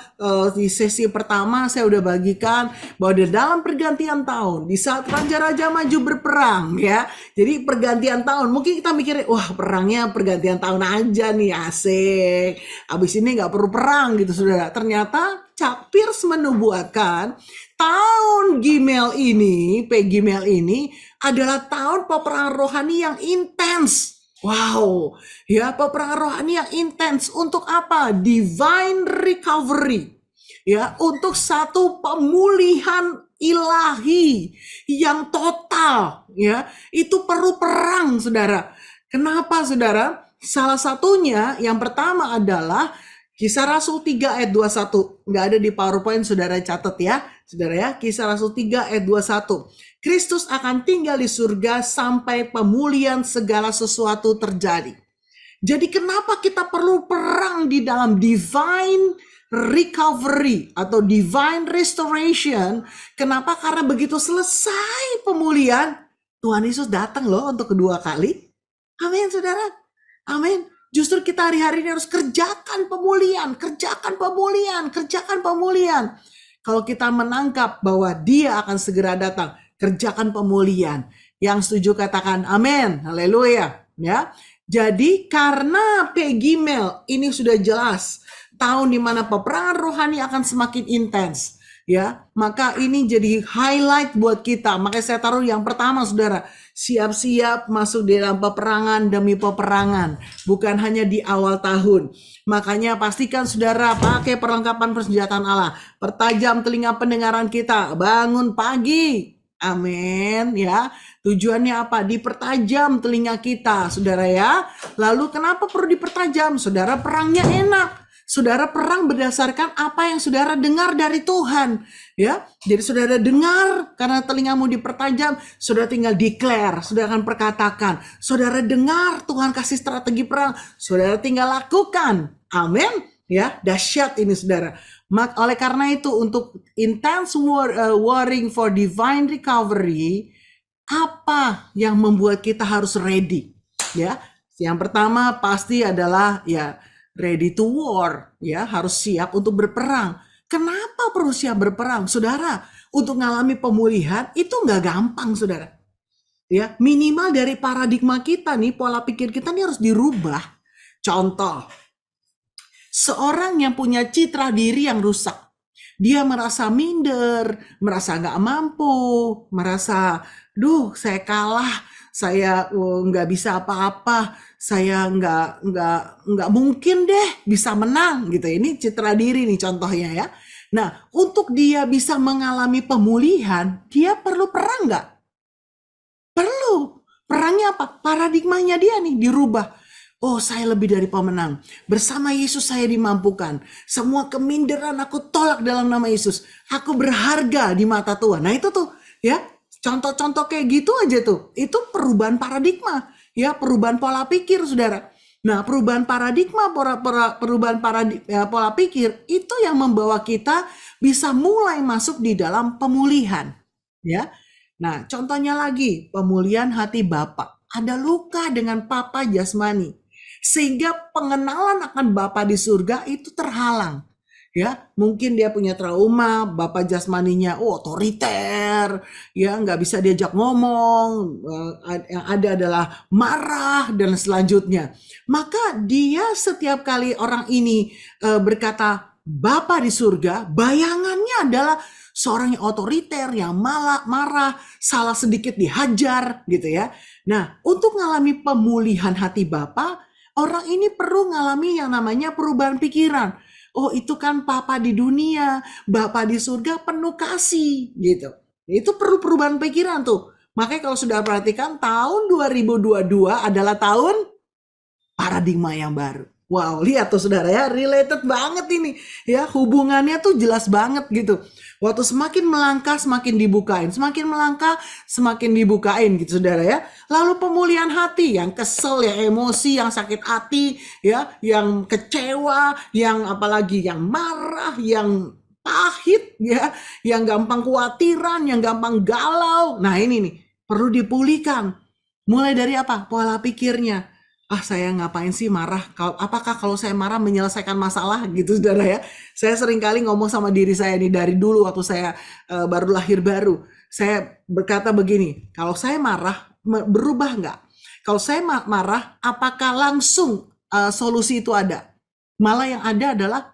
di sesi pertama saya udah bagikan bahwa di dalam pergantian tahun, di saat raja-raja maju berperang ya. Jadi pergantian tahun, mungkin kita mikirnya wah perangnya pergantian tahun aja nih, asik. Abis ini nggak perlu perang gitu saudara. Ternyata Cak Pierce menubuatkan tahun Gimel ini, P Gimel ini adalah tahun peperangan rohani yang intens. Wow, ya peperangan rohani yang intens untuk apa? Divine recovery. Ya, untuk satu pemulihan ilahi yang total, ya. Itu perlu perang, Saudara. Kenapa, Saudara? Salah satunya yang pertama adalah Kisah Rasul 3 ayat 21. Nggak ada di PowerPoint, Saudara catat ya. Saudara ya, Kisah Rasul 3 ayat 21. Kristus akan tinggal di surga sampai pemulihan segala sesuatu terjadi. Jadi kenapa kita perlu perang di dalam divine recovery atau divine restoration? Kenapa? Karena begitu selesai pemulihan, Tuhan Yesus datang loh untuk kedua kali. Amin, saudara. Amin. Justru kita hari-hari ini harus kerjakan pemulihan, kerjakan pemulihan, kerjakan pemulihan. Kalau kita menangkap bahwa Dia akan segera datang, kerjakan pemulihan. Yang setuju katakan amin, haleluya. Ya, jadi karena P Gimel ini sudah jelas tahun di mana peperangan rohani akan semakin intens. Ya, maka ini jadi highlight buat kita. Makanya saya taruh yang pertama, saudara, siap-siap masuk di dalam peperangan demi peperangan, bukan hanya di awal tahun. Makanya pastikan saudara pakai perlengkapan persenjataan Allah, pertajam telinga pendengaran kita, bangun pagi. Amin ya. Tujuannya apa? Dipertajam telinga kita, saudara ya. Lalu kenapa perlu dipertajam? Saudara, perangnya enak. Saudara perang berdasarkan apa yang saudara dengar dari Tuhan, ya. Jadi saudara dengar karena telingamu dipertajam, saudara tinggal declare, saudara akan perkatakan. Saudara dengar Tuhan kasih strategi perang, saudara tinggal lakukan. Amin, ya. Dahsyat ini saudara. Oleh karena itu untuk intense warring for divine recovery, apa yang membuat kita harus ready? Ya, yang pertama pasti adalah ya ready to war, ya harus siap untuk berperang. Kenapa perlu siap berperang, saudara? Untuk mengalami pemulihan itu nggak gampang, saudara. Ya minimal dari paradigma kita nih, pola pikir kita nih harus dirubah. Contoh, seorang yang punya citra diri yang rusak, dia merasa minder, merasa nggak mampu, merasa, duh saya kalah, saya nggak bisa apa-apa, saya nggak mungkin deh bisa menang gitu. Ini citra diri nih contohnya ya. Nah, untuk dia bisa mengalami pemulihan, dia perlu perang nggak? Perlu. Perangnya apa? Paradigmanya dia nih dirubah. Oh, saya lebih dari pemenang. Bersama Yesus saya dimampukan. Semua keminderan aku tolak dalam nama Yesus. Aku berharga di mata Tuhan. Nah itu tuh ya. Contoh-contoh kayak gitu aja tuh. Itu perubahan paradigma. Ya, perubahan pola pikir, saudara. Nah, perubahan paradigma, pola pikir, itu yang membawa kita bisa mulai masuk di dalam pemulihan. Ya. Nah, contohnya lagi, pemulihan hati Bapa. Ada luka dengan Papa jasmani. Sehingga pengenalan akan Bapa di surga itu terhalang. Ya, mungkin dia punya trauma, Bapak jasmaninya otoriter, ya nggak bisa diajak ngomong, yang ada adalah marah dan selanjutnya. Maka dia setiap kali orang ini berkata Bapak di surga, bayangannya adalah seorang yang otoriter, yang marah, salah sedikit dihajar gitu ya. Nah, untuk mengalami pemulihan hati Bapak, orang ini perlu mengalami yang namanya perubahan pikiran. Oh itu kan Papa di dunia, Bapa di surga penuh kasih gitu. Itu perlu perubahan pikiran tuh. Makanya kalau sudah perhatikan tahun 2022 adalah tahun paradigma yang baru. Wow, lihat tuh saudara ya, related banget ini. Ya, hubungannya tuh jelas banget gitu. Waktu semakin melangkah semakin dibukain, semakin melangkah semakin dibukain gitu saudara ya. Lalu pemulihan hati, yang kesel, yang emosi, yang sakit hati, ya, yang kecewa, yang apalagi yang marah, yang pahit ya, yang gampang khawatiran, yang gampang galau. Nah, ini nih perlu dipulihkan. Mulai dari apa? Pola pikirnya. saya ngapain sih marah? Apakah kalau saya marah menyelesaikan masalah gitu, saudara ya? Saya sering kali ngomong sama diri saya nih dari dulu waktu saya baru lahir baru. Saya berkata begini, kalau saya marah berubah nggak? Kalau saya marah, apakah langsung solusi itu ada? Malah yang ada adalah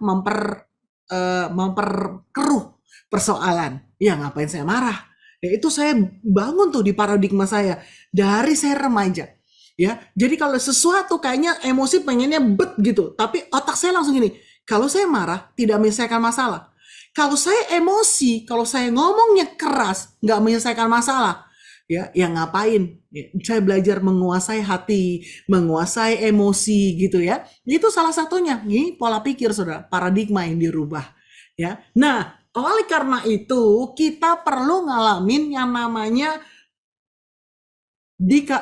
memperkeruh persoalan. Ya ngapain saya marah? Ya itu saya bangun tuh di paradigma saya dari saya remaja. Ya, jadi kalau sesuatu kayaknya emosi pengennya gitu, tapi otak saya langsung gini, kalau saya marah tidak menyelesaikan masalah. Kalau saya emosi, kalau saya ngomongnya keras, nggak menyelesaikan masalah, ya ngapain? Ya, saya belajar menguasai hati, menguasai emosi gitu ya. Itu salah satunya. Ini pola pikir, saudara, paradigma yang dirubah. Ya, nah oleh karena itu kita perlu ngalamin yang namanya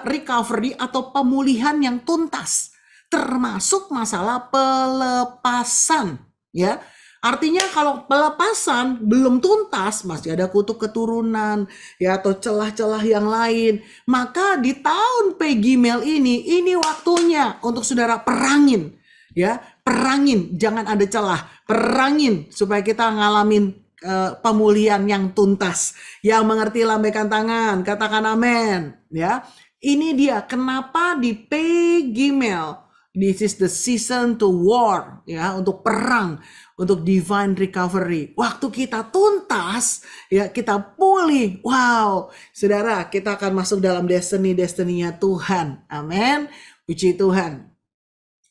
recovery atau pemulihan yang tuntas, termasuk masalah pelepasan, ya. Artinya kalau pelepasan belum tuntas, masih ada kutuk keturunan, ya, atau celah-celah yang lain, maka di tahun Pegimel ini waktunya untuk saudara perangin, ya, perangin, jangan ada celah, perangin supaya kita ngalamin pemulihan yang tuntas. Yang mengerti lambaikan tangan, katakan amin. Ya, ini dia kenapa di Pegimel, this is the season to war, ya, untuk perang, untuk divine recovery. Waktu kita tuntas, ya, kita pulih. Wow, saudara, kita akan masuk dalam destiny-nya Tuhan. Amin. Puji Tuhan.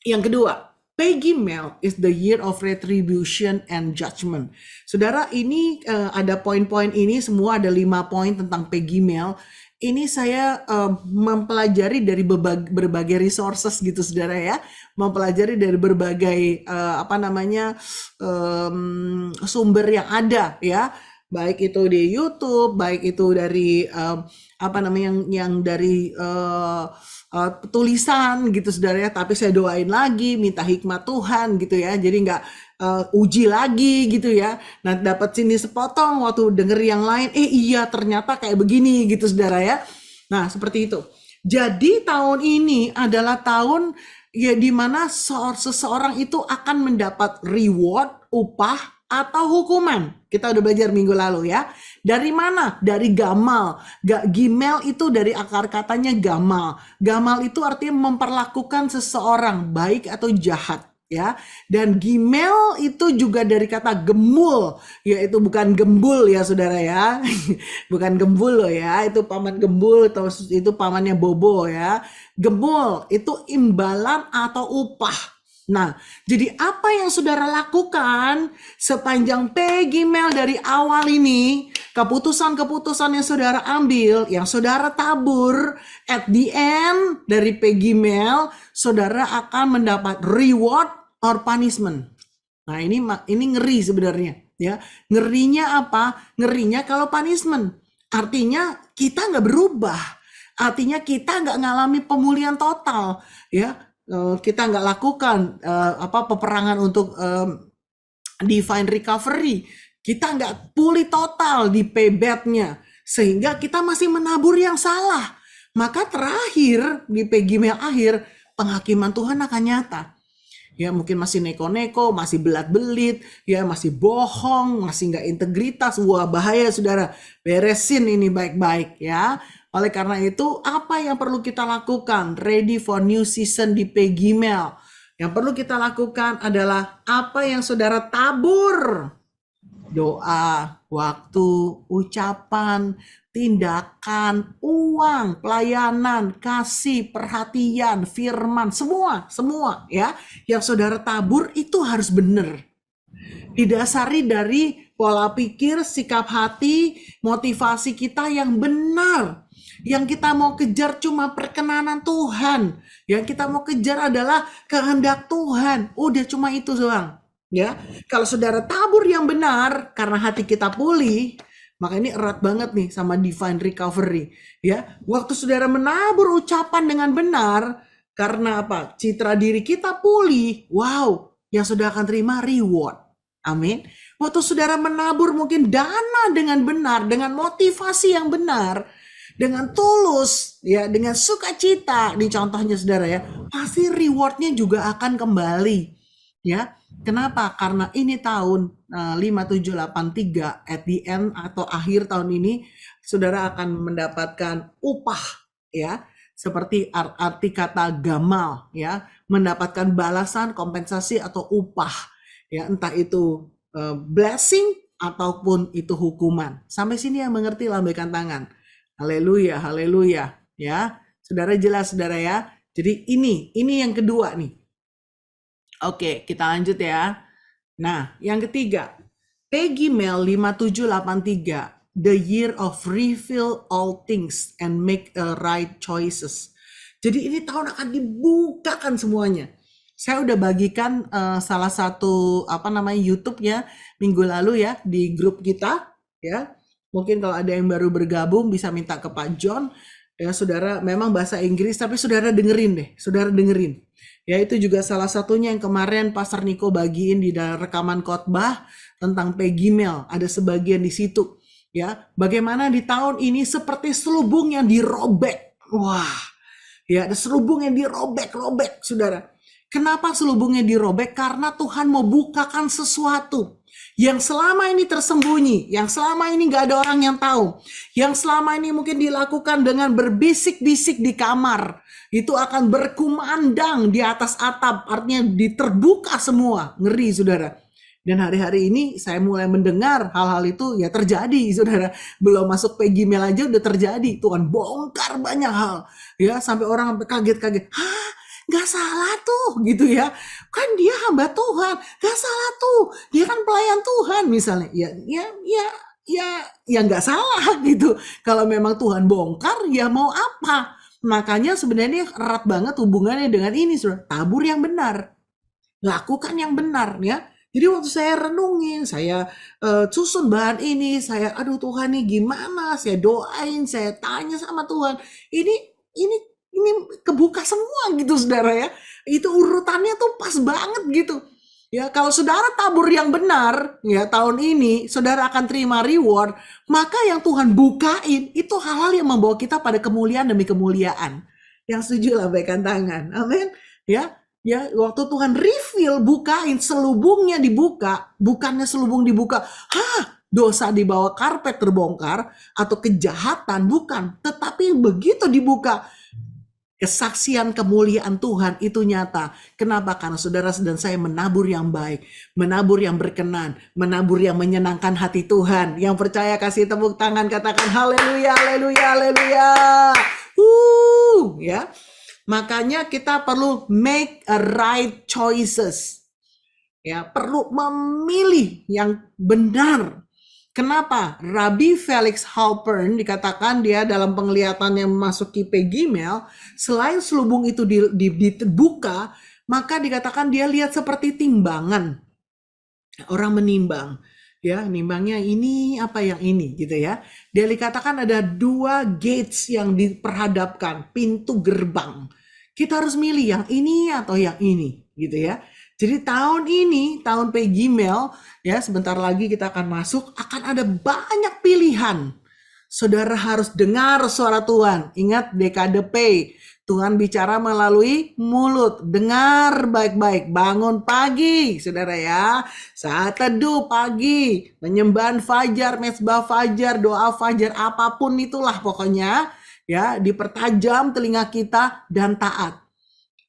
Yang kedua, Pegimel is the year of retribution and judgment. Saudara, ini ada poin-poin ini, semua ada 5 poin tentang Pegimel. Ini saya mempelajari dari berbagai resources gitu, saudara ya. Mempelajari dari berbagai sumber yang ada ya. Baik itu di YouTube, baik itu dari yang dari tulisan gitu, saudara ya. Tapi saya doain lagi, minta hikmat Tuhan gitu ya. Jadi nggak uji lagi gitu ya. Nah, dapat sini sepotong, waktu denger yang lain, iya ternyata kayak begini gitu, saudara ya. Nah, seperti itu. Jadi tahun ini adalah tahun ya di mana seseorang itu akan mendapat reward, upah, atau hukuman. Kita udah belajar minggu lalu ya. Dari mana? Dari gamal. Gimel itu dari akar katanya gamal. Gamal itu artinya memperlakukan seseorang baik atau jahat. Ya, dan gimel itu juga dari kata gemul, yaitu bukan gembul ya, saudara ya. Bukan gembul loh ya, itu paman gembul atau itu pamannya Bobo ya. Gemul itu imbalan atau upah. Nah, jadi apa yang saudara lakukan sepanjang Pegimel dari awal ini, keputusan-keputusan yang saudara ambil, yang saudara tabur, at the end dari Pegimel, saudara akan mendapat reward or punishment. Nah, ini ngeri sebenarnya, ya. Ngerinya apa? Ngerinya kalau punishment. Artinya kita nggak berubah. Artinya kita nggak ngalami pemulihan total, ya. Kita nggak lakukan peperangan untuk divine recovery, kita nggak pulih total di payback-nya, sehingga kita masih menabur yang salah. Maka terakhir di Pegimel akhir, penghakiman Tuhan akan nyata. Ya, mungkin masih neko-neko, masih belat-belit, ya, masih bohong, masih nggak integritas. Wah, bahaya, saudara. Beresin ini baik-baik ya. Oleh karena itu, apa yang perlu kita lakukan? Ready for new season di Pegimel. Yang perlu kita lakukan adalah apa yang saudara tabur. Doa, waktu, ucapan, tindakan, uang, pelayanan, kasih, perhatian, firman, semua ya. Yang saudara tabur itu harus benar. Didasari dari pola pikir, sikap hati, motivasi kita yang benar. Yang kita mau kejar cuma perkenanan Tuhan. Yang kita mau kejar adalah kehendak Tuhan. Udah cuma itu doang. Ya, kalau saudara tabur yang benar karena hati kita pulih, maka ini erat banget nih sama divine recovery. Ya, waktu saudara menabur ucapan dengan benar karena apa? Citra diri kita pulih. Wow, yang saudara akan terima reward. Amin. Waktu saudara menabur mungkin dana dengan benar, dengan motivasi yang benar, dengan tulus, ya, dengan sukacita, di contohnya saudara ya, pasti rewardnya juga akan kembali, ya. Kenapa? Karena ini tahun 5783 at the end atau akhir tahun ini, saudara akan mendapatkan upah, ya, seperti arti kata gamal, ya, mendapatkan balasan, kompensasi atau upah, ya, entah itu blessing ataupun itu hukuman. Sampai sini yang mengerti lambaikan tangan. Haleluya, haleluya, ya. Saudara jelas saudara ya. Jadi ini yang kedua nih. Oke, kita lanjut ya. Nah, yang ketiga, Peggy Mel 5783, the year of reveal all things and make right choices. Jadi ini tahun akan dibukakan semuanya. Saya udah bagikan salah satu YouTube-nya minggu lalu ya di grup kita ya. Mungkin kalau ada yang baru bergabung bisa minta ke Pak John ya, saudara, memang bahasa Inggris tapi saudara dengerin deh, saudara dengerin. Ya, itu juga salah satunya yang kemarin Pastor Niko bagiin di dalam rekaman khotbah tentang Peggy Mel, ada sebagian di situ. Ya, bagaimana di tahun ini seperti selubung yang dirobek. Wah, ya, ada selubung yang dirobek-robek, saudara. Kenapa selubungnya dirobek? Karena Tuhan mau bukakan sesuatu yang selama ini tersembunyi, yang selama ini gak ada orang yang tahu, yang selama ini mungkin dilakukan dengan berbisik-bisik di kamar, itu akan berkumandang di atas atap, artinya diterbuka semua. Ngeri saudara. Dan hari-hari ini saya mulai mendengar hal-hal itu ya terjadi saudara. Belum masuk Peggy Mel aja udah terjadi. Tuhan bongkar banyak hal ya, sampai orang kaget-kaget. Hah, gak salah tuh gitu ya, kan dia hamba Tuhan, gak salah tuh, dia kan pelayan Tuhan misalnya. Ya gak salah gitu. Kalau memang Tuhan bongkar ya mau apa. Makanya sebenarnya erat banget hubungannya dengan ini, saudara. Tabur yang benar, lakukan yang benar ya. Jadi waktu saya renungin, saya susun bahan ini, saya aduh Tuhan nih gimana, saya doain, saya tanya sama Tuhan, ini kebuka semua gitu saudara ya. Itu urutannya tuh pas banget gitu. Ya, kalau saudara tabur yang benar, ya tahun ini saudara akan terima reward, maka yang Tuhan bukain itu hal-hal yang membawa kita pada kemuliaan demi kemuliaan. Yang setuju lambaikan tangan. Amin. Ya, waktu Tuhan reveal, bukain, selubungnya dibuka, bukannya selubung dibuka, dosa di bawah karpet terbongkar atau kejahatan, bukan, tetapi begitu dibuka, kesaksian kemuliaan Tuhan itu nyata. Kenapa? Karena saudara dan saya menabur yang baik, menabur yang berkenan, menabur yang menyenangkan hati Tuhan. Yang percaya kasih tepuk tangan, katakan haleluya, haleluya, haleluya. Ya. Makanya kita perlu make a right choices. Ya, perlu memilih yang benar. Kenapa? Rabbi Felix Halpern dikatakan dia dalam penglihatan yang memasuki Peggy Mel, selain selubung itu dibuka, maka dikatakan dia lihat seperti timbangan. Orang menimbang, ya, nimbangnya ini apa yang ini gitu ya. Dia dikatakan ada 2 gates yang diperhadapkan, pintu gerbang. Kita harus milih yang ini atau yang ini gitu ya. Jadi tahun ini, tahun Peggy Mel, ya sebentar lagi kita akan masuk, akan ada banyak pilihan. Saudara harus dengar suara Tuhan. Ingat dekade P, Tuhan bicara melalui mulut. Dengar baik-baik, bangun pagi, saudara ya. Saat teduh pagi, penyembahan fajar, mezbah fajar, doa fajar, apapun itulah pokoknya. Ya, dipertajam telinga kita dan taat.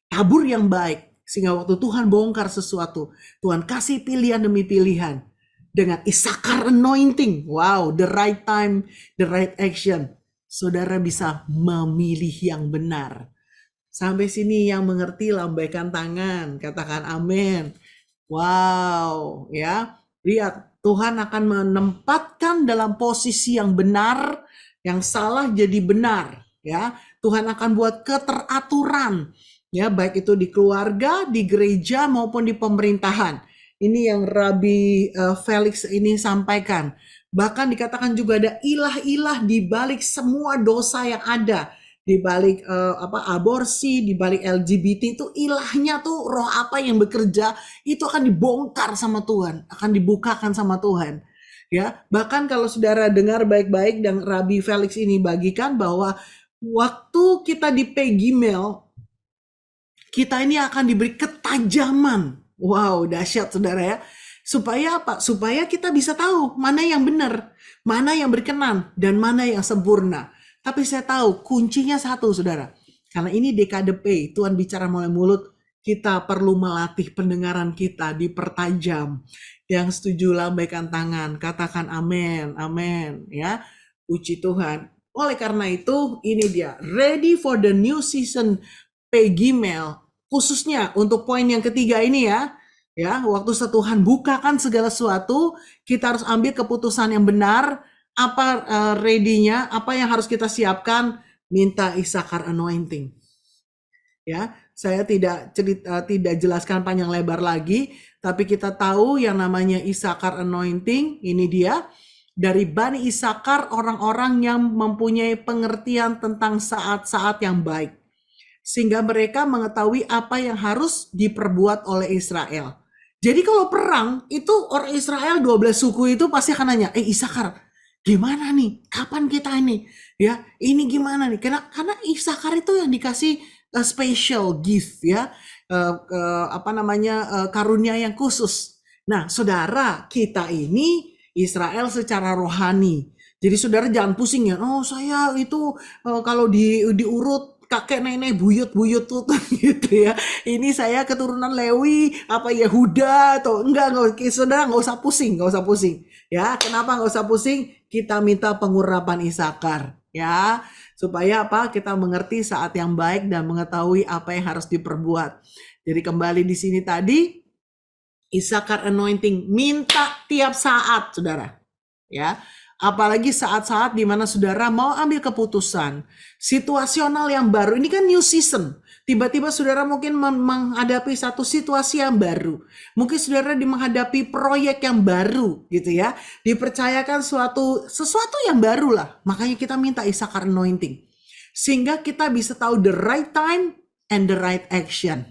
Tabur yang baik. Sehingga waktu Tuhan bongkar sesuatu, Tuhan kasih pilihan demi pilihan. Dengan Issachar anointing, wow, the right time, the right action. Saudara bisa memilih yang benar. Sampai sini yang mengerti lambaikan tangan, katakan amin. Wow, ya. Lihat, Tuhan akan menempatkan dalam posisi yang benar, yang salah jadi benar. Ya, Tuhan akan buat keteraturan. Ya, baik itu di keluarga, di gereja maupun di pemerintahan. Ini yang Rabbi Felix ini sampaikan. Bahkan dikatakan juga ada ilah-ilah di balik semua dosa yang ada. Di balik aborsi, di balik LGBT itu ilahnya tuh roh apa yang bekerja itu akan dibongkar sama Tuhan, akan dibukakan sama Tuhan. Ya, bahkan kalau saudara dengar baik-baik dan Rabi Felix ini bagikan bahwa waktu kita di Peggy Mel, kita ini akan diberi ketajaman. Wow, dahsyat saudara ya. Supaya apa? Supaya kita bisa tahu mana yang benar, mana yang berkenan, dan mana yang sempurna. Tapi saya tahu kuncinya satu saudara. Karena ini dekade P, Tuhan bicara melalui mulut, kita perlu melatih pendengaran kita, dipertajam. Yang setuju lambaikan tangan, katakan amin, amin ya. Puji Tuhan. Oleh karena itu, ini dia, ready for the new season Peggy Mel. Khususnya untuk poin yang ketiga ini ya, waktu Tuhan bukakan segala sesuatu, kita harus ambil keputusan yang benar, apa ready-nya, apa yang harus kita siapkan, minta Issachar anointing. Ya, saya tidak jelaskan panjang lebar lagi, tapi kita tahu yang namanya Issachar anointing, ini dia, dari Bani Issachar, orang-orang yang mempunyai pengertian tentang saat-saat yang baik. Sehingga mereka mengetahui apa yang harus diperbuat oleh Israel. Jadi kalau perang, itu orang Israel 12 suku itu pasti akan nanya, Issachar, gimana nih? Kapan kita ini? Ya, ini gimana nih? Karena Issachar itu yang dikasih special gift ya, karunia yang khusus. Nah, saudara, kita ini Israel secara rohani. Jadi saudara jangan pusing ya, saya itu kalau diurut kakek nenek buyut tuh gitu ya. Ini saya keturunan Lewi apa Yehuda atau enggak saudara nggak usah pusing ya. Kenapa nggak usah pusing? Kita minta pengurapan Issachar ya, supaya apa? Kita mengerti saat yang baik dan mengetahui apa yang harus diperbuat. Jadi kembali di sini tadi, Issachar anointing, minta tiap saat saudara ya. Apalagi saat-saat di mana saudara mau ambil keputusan situasional yang baru. Ini kan new season. Tiba-tiba saudara mungkin menghadapi satu situasi yang baru. Mungkin saudara menghadapi proyek yang baru gitu ya. Dipercayakan sesuatu yang baru lah. Makanya kita minta Issachar anointing. Sehingga kita bisa tahu the right time and the right action.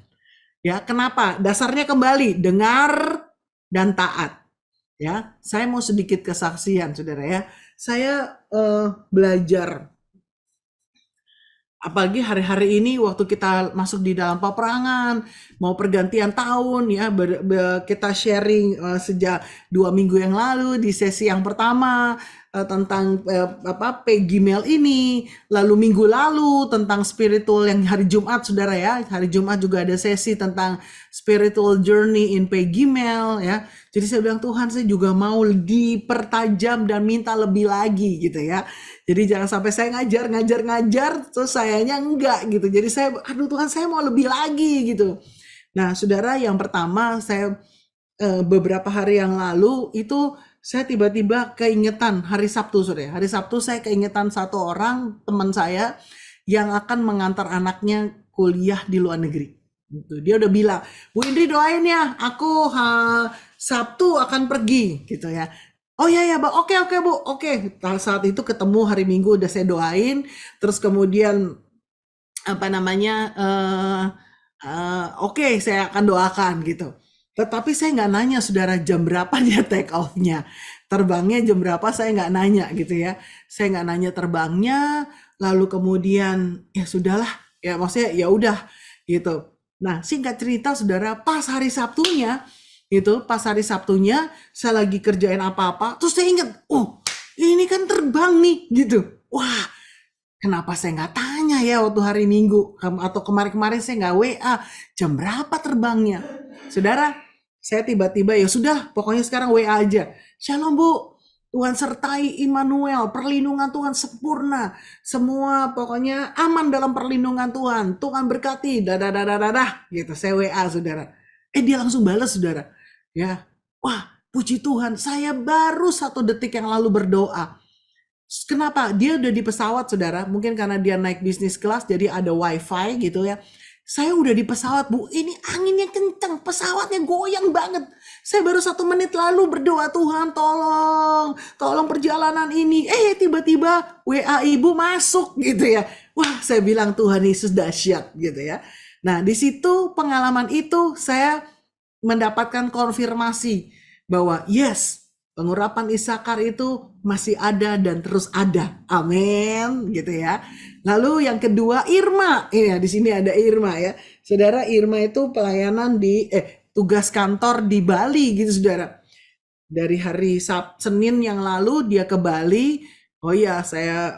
Ya, kenapa? Dasarnya kembali dengar dan taat. Ya, saya mau sedikit kesaksian, saudara ya. Saya belajar, apalagi hari-hari ini waktu kita masuk di dalam peperangan, mau pergantian tahun ya, kita sharing sejak 2 minggu yang lalu di sesi yang pertama tentang Peggy Mel ini, lalu minggu lalu tentang spiritual yang hari Jumat saudara ya, hari Jumat juga ada sesi tentang spiritual journey in Peggy Mel ya. Jadi saya bilang Tuhan, saya juga mau dipertajam dan minta lebih lagi gitu ya. Jadi jangan sampai saya ngajar terus sayanya enggak gitu. Jadi saya Tuhan, saya mau lebih lagi gitu. Nah saudara, yang pertama saya beberapa hari yang lalu itu saya tiba-tiba keingetan hari Sabtu sore. Hari Sabtu saya keingetan satu orang teman saya yang akan mengantar anaknya kuliah di luar negeri. Gitu. Dia udah bilang, Bu Indri doain ya, aku Sabtu akan pergi gitu ya. Oh ya oke Bu, oke. Saat itu ketemu hari Minggu udah saya doain, terus kemudian oke, saya akan doakan gitu. Tetapi saya nggak nanya saudara jam berapa dia take off-nya. Terbangnya jam berapa saya nggak nanya gitu ya. Saya nggak nanya terbangnya, lalu kemudian ya sudahlah, ya maksudnya ya udah gitu. Nah singkat cerita saudara, pas hari Sabtunya saya lagi kerjain apa-apa, terus saya ingat, ini kan terbang nih gitu. Wah, kenapa saya nggak tanya ya waktu hari Minggu atau kemarin-kemarin saya nggak WA jam berapa terbangnya, saudara. Saya tiba-tiba ya sudah, pokoknya sekarang WA aja. Shalom Bu, Tuhan sertai Immanuel, perlindungan Tuhan sempurna, semua pokoknya aman dalam perlindungan Tuhan. Tuhan berkati, gitu. Saya WA saudara. Dia langsung balas saudara. Ya, wah puji Tuhan, saya baru 1 detik yang lalu berdoa. Kenapa? Dia udah di pesawat saudara, mungkin karena dia naik bisnis kelas jadi ada wifi gitu ya. Saya udah di pesawat Bu, ini anginnya kencang, pesawatnya goyang banget. Saya baru 1 menit lalu berdoa, Tuhan tolong perjalanan ini. Tiba-tiba WA ibu masuk gitu ya. Wah, saya bilang Tuhan Yesus dahsyat gitu ya. Nah di situ pengalaman itu saya mendapatkan konfirmasi bahwa yes, Pengurapan Isakar itu masih ada dan terus ada. Amin, gitu ya. Lalu yang kedua Irma. Ini ya, di sini ada Irma ya. Saudara, Irma itu pelayanan di tugas kantor di Bali gitu, Saudara. Dari hari Senin yang lalu dia ke Bali. Oh iya, saya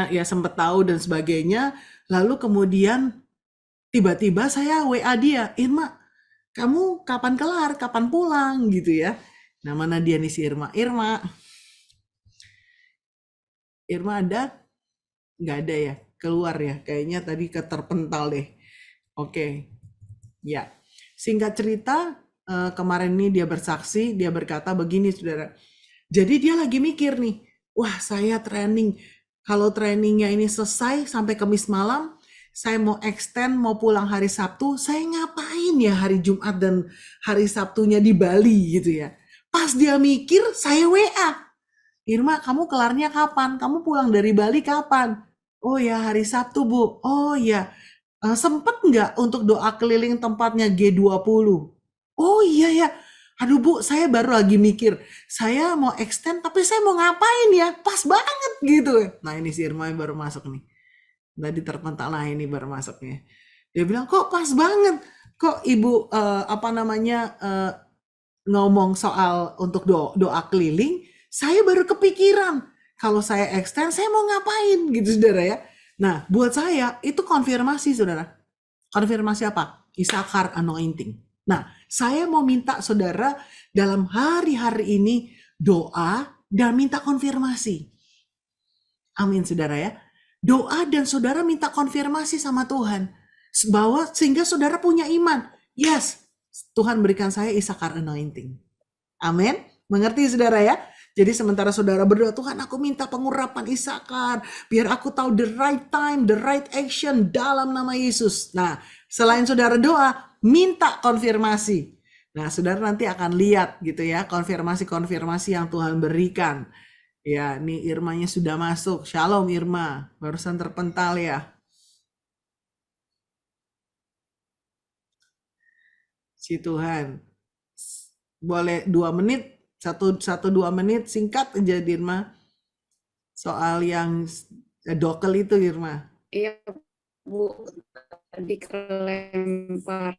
ya sempat tahu dan sebagainya. Lalu kemudian tiba-tiba saya WA dia, Irma, kamu kapan kelar, kapan pulang gitu ya. Nah, mana dia nih si Irma? Irma ada? Nggak ada ya, keluar ya. Kayaknya tadi keterpental deh. Oke, ya. Singkat cerita, kemarin ini dia bersaksi, dia berkata begini, Saudara. Jadi dia lagi mikir nih, wah saya training, kalau trainingnya ini selesai sampai Kamis malam, saya mau extend, mau pulang hari Sabtu, saya ngapain ya hari Jumat dan hari Sabtunya di Bali gitu ya. Pas dia mikir, saya WA. Irma, kamu kelarnya kapan? Kamu pulang dari Bali kapan? Oh ya, hari Sabtu, Bu. Oh ya, sempet nggak untuk doa keliling tempatnya G20? Oh iya ya. Aduh Bu, saya baru lagi mikir, saya mau extend tapi saya mau ngapain ya? Pas banget gitu. Nah ini si Irma yang baru masuk nih. Tadi terpental, nah ini baru masuknya. Dia bilang, kok pas banget? Kok Ibu ngomong soal untuk doa keliling, saya baru kepikiran. Kalau saya extend, saya mau ngapain gitu, Saudara ya. Nah, buat saya itu konfirmasi, Saudara. Konfirmasi apa? Isakar anointing. Nah, saya mau minta Saudara dalam hari-hari ini doa dan minta konfirmasi. Amin, Saudara ya. Doa dan Saudara minta konfirmasi sama Tuhan. Bahwa sehingga Saudara punya iman. Yes, Tuhan berikan saya Isakar anointing. Amin. Mengerti Saudara ya? Jadi sementara Saudara berdoa, Tuhan aku minta pengurapan Isakar. Biar aku tahu the right time, the right action dalam nama Yesus. Nah, selain Saudara doa, minta konfirmasi. Nah, Saudara nanti akan lihat gitu ya, konfirmasi-konfirmasi yang Tuhan berikan. Ya, nih Irmanya sudah masuk. Shalom Irma, barusan terpental ya. Si Tuhan. Boleh 2 menit, 1-2 menit singkat aja Irma. Soal yang dokel itu Irma. Iya Bu, tadi kelempar.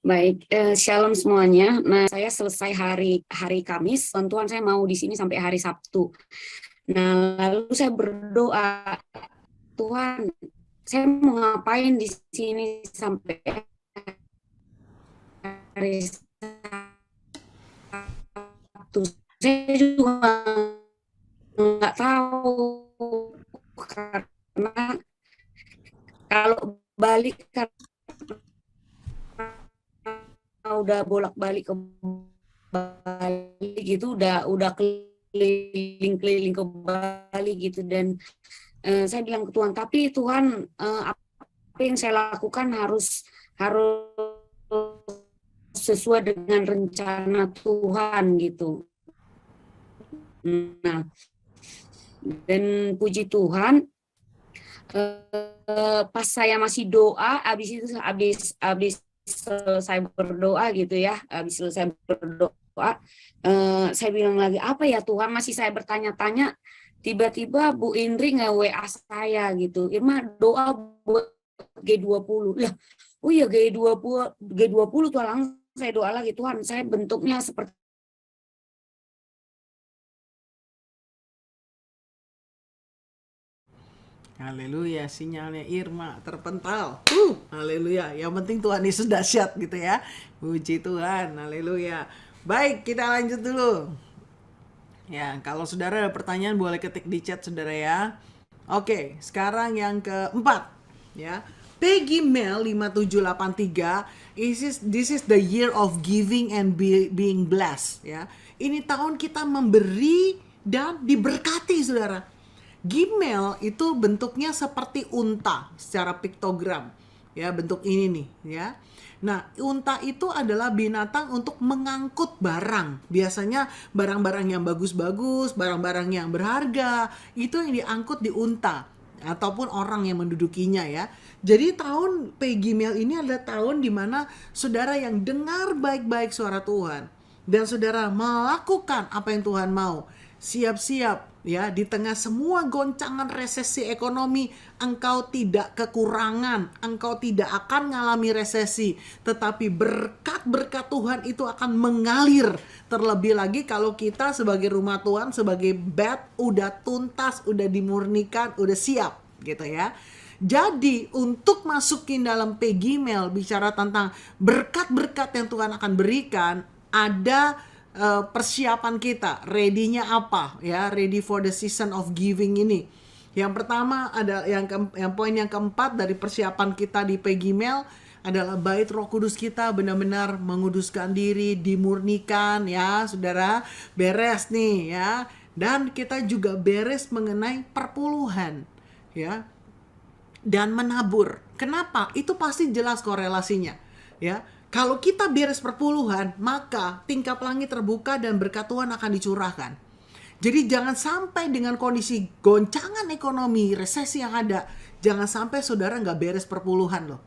Baik, shalom semuanya. Nah, saya selesai hari Kamis, Tuhan saya mau di sini sampai hari Sabtu. Nah, lalu saya berdoa, Tuhan, saya mau ngapain di sini sampai hari Sabtu. Saya juga nggak tahu, karena kalau balik udah bolak-balik ke Bali gitu, udah keliling-keliling ke Bali gitu, dan saya bilang ke Tuhan, tapi Tuhan apa yang saya lakukan harus sesuai dengan rencana Tuhan gitu. Nah, dan puji Tuhan, pas saya masih doa, habis selesai berdoa gitu ya, habis selesai berdoa, saya bilang lagi, apa ya Tuhan, masih saya bertanya-tanya, tiba-tiba Bu Indri nge-WA saya gitu, Irma doa buat G20. Lah, oh iya G20 Tuhan, langsung saya doa lagi, Tuhan saya bentuknya seperti Haleluya, sinyalnya Irma terpental. Haleluya. Yang penting Tuhan Yesus dahsyat gitu ya. Puji Tuhan. Haleluya. Baik, kita lanjut dulu. Ya, kalau Saudara ada pertanyaan boleh ketik di chat Saudara ya. Oke, sekarang yang keempat ya. Peggy Mel 5783, this is the year of giving and being blessed ya. Ini tahun kita memberi dan diberkati Saudara. Gimel itu bentuknya seperti unta secara piktogram. Ya, bentuk ini nih ya. Nah, unta itu adalah binatang untuk mengangkut barang. Biasanya barang-barang yang bagus-bagus, barang-barang yang berharga, itu yang diangkut di unta. ataupun orang yang mendudukinya ya. Jadi tahun Peggy Mel ini adalah tahun di mana saudara yang dengar baik-baik suara Tuhan dan saudara melakukan apa yang Tuhan mau. Siap-siap ya, di tengah semua goncangan resesi ekonomi, engkau tidak kekurangan, engkau tidak akan mengalami resesi, tetapi berkat-berkat Tuhan itu akan mengalir. Terlebih lagi kalau kita sebagai rumah Tuhan, sebagai bed udah tuntas, udah dimurnikan, udah siap gitu ya. Jadi untuk masukin dalam Peggy Mel bicara tentang berkat-berkat yang Tuhan akan berikan, ada persiapan kita, ready-nya apa ya, ready for the season of giving ini. Yang pertama ada yang poin yang keempat dari persiapan kita di Peggy Mel adalah bait Roh Kudus kita benar-benar menguduskan diri, dimurnikan ya, saudara, beres nih ya. Dan kita juga beres mengenai perpuluhan ya, dan menabur. Kenapa? Itu pasti jelas korelasinya ya. Kalau kita beres perpuluhan, maka tingkap langit terbuka dan berkat Tuhan akan dicurahkan. Jadi jangan sampai dengan kondisi goncangan ekonomi, resesi yang ada, jangan sampai saudara nggak beres perpuluhan loh.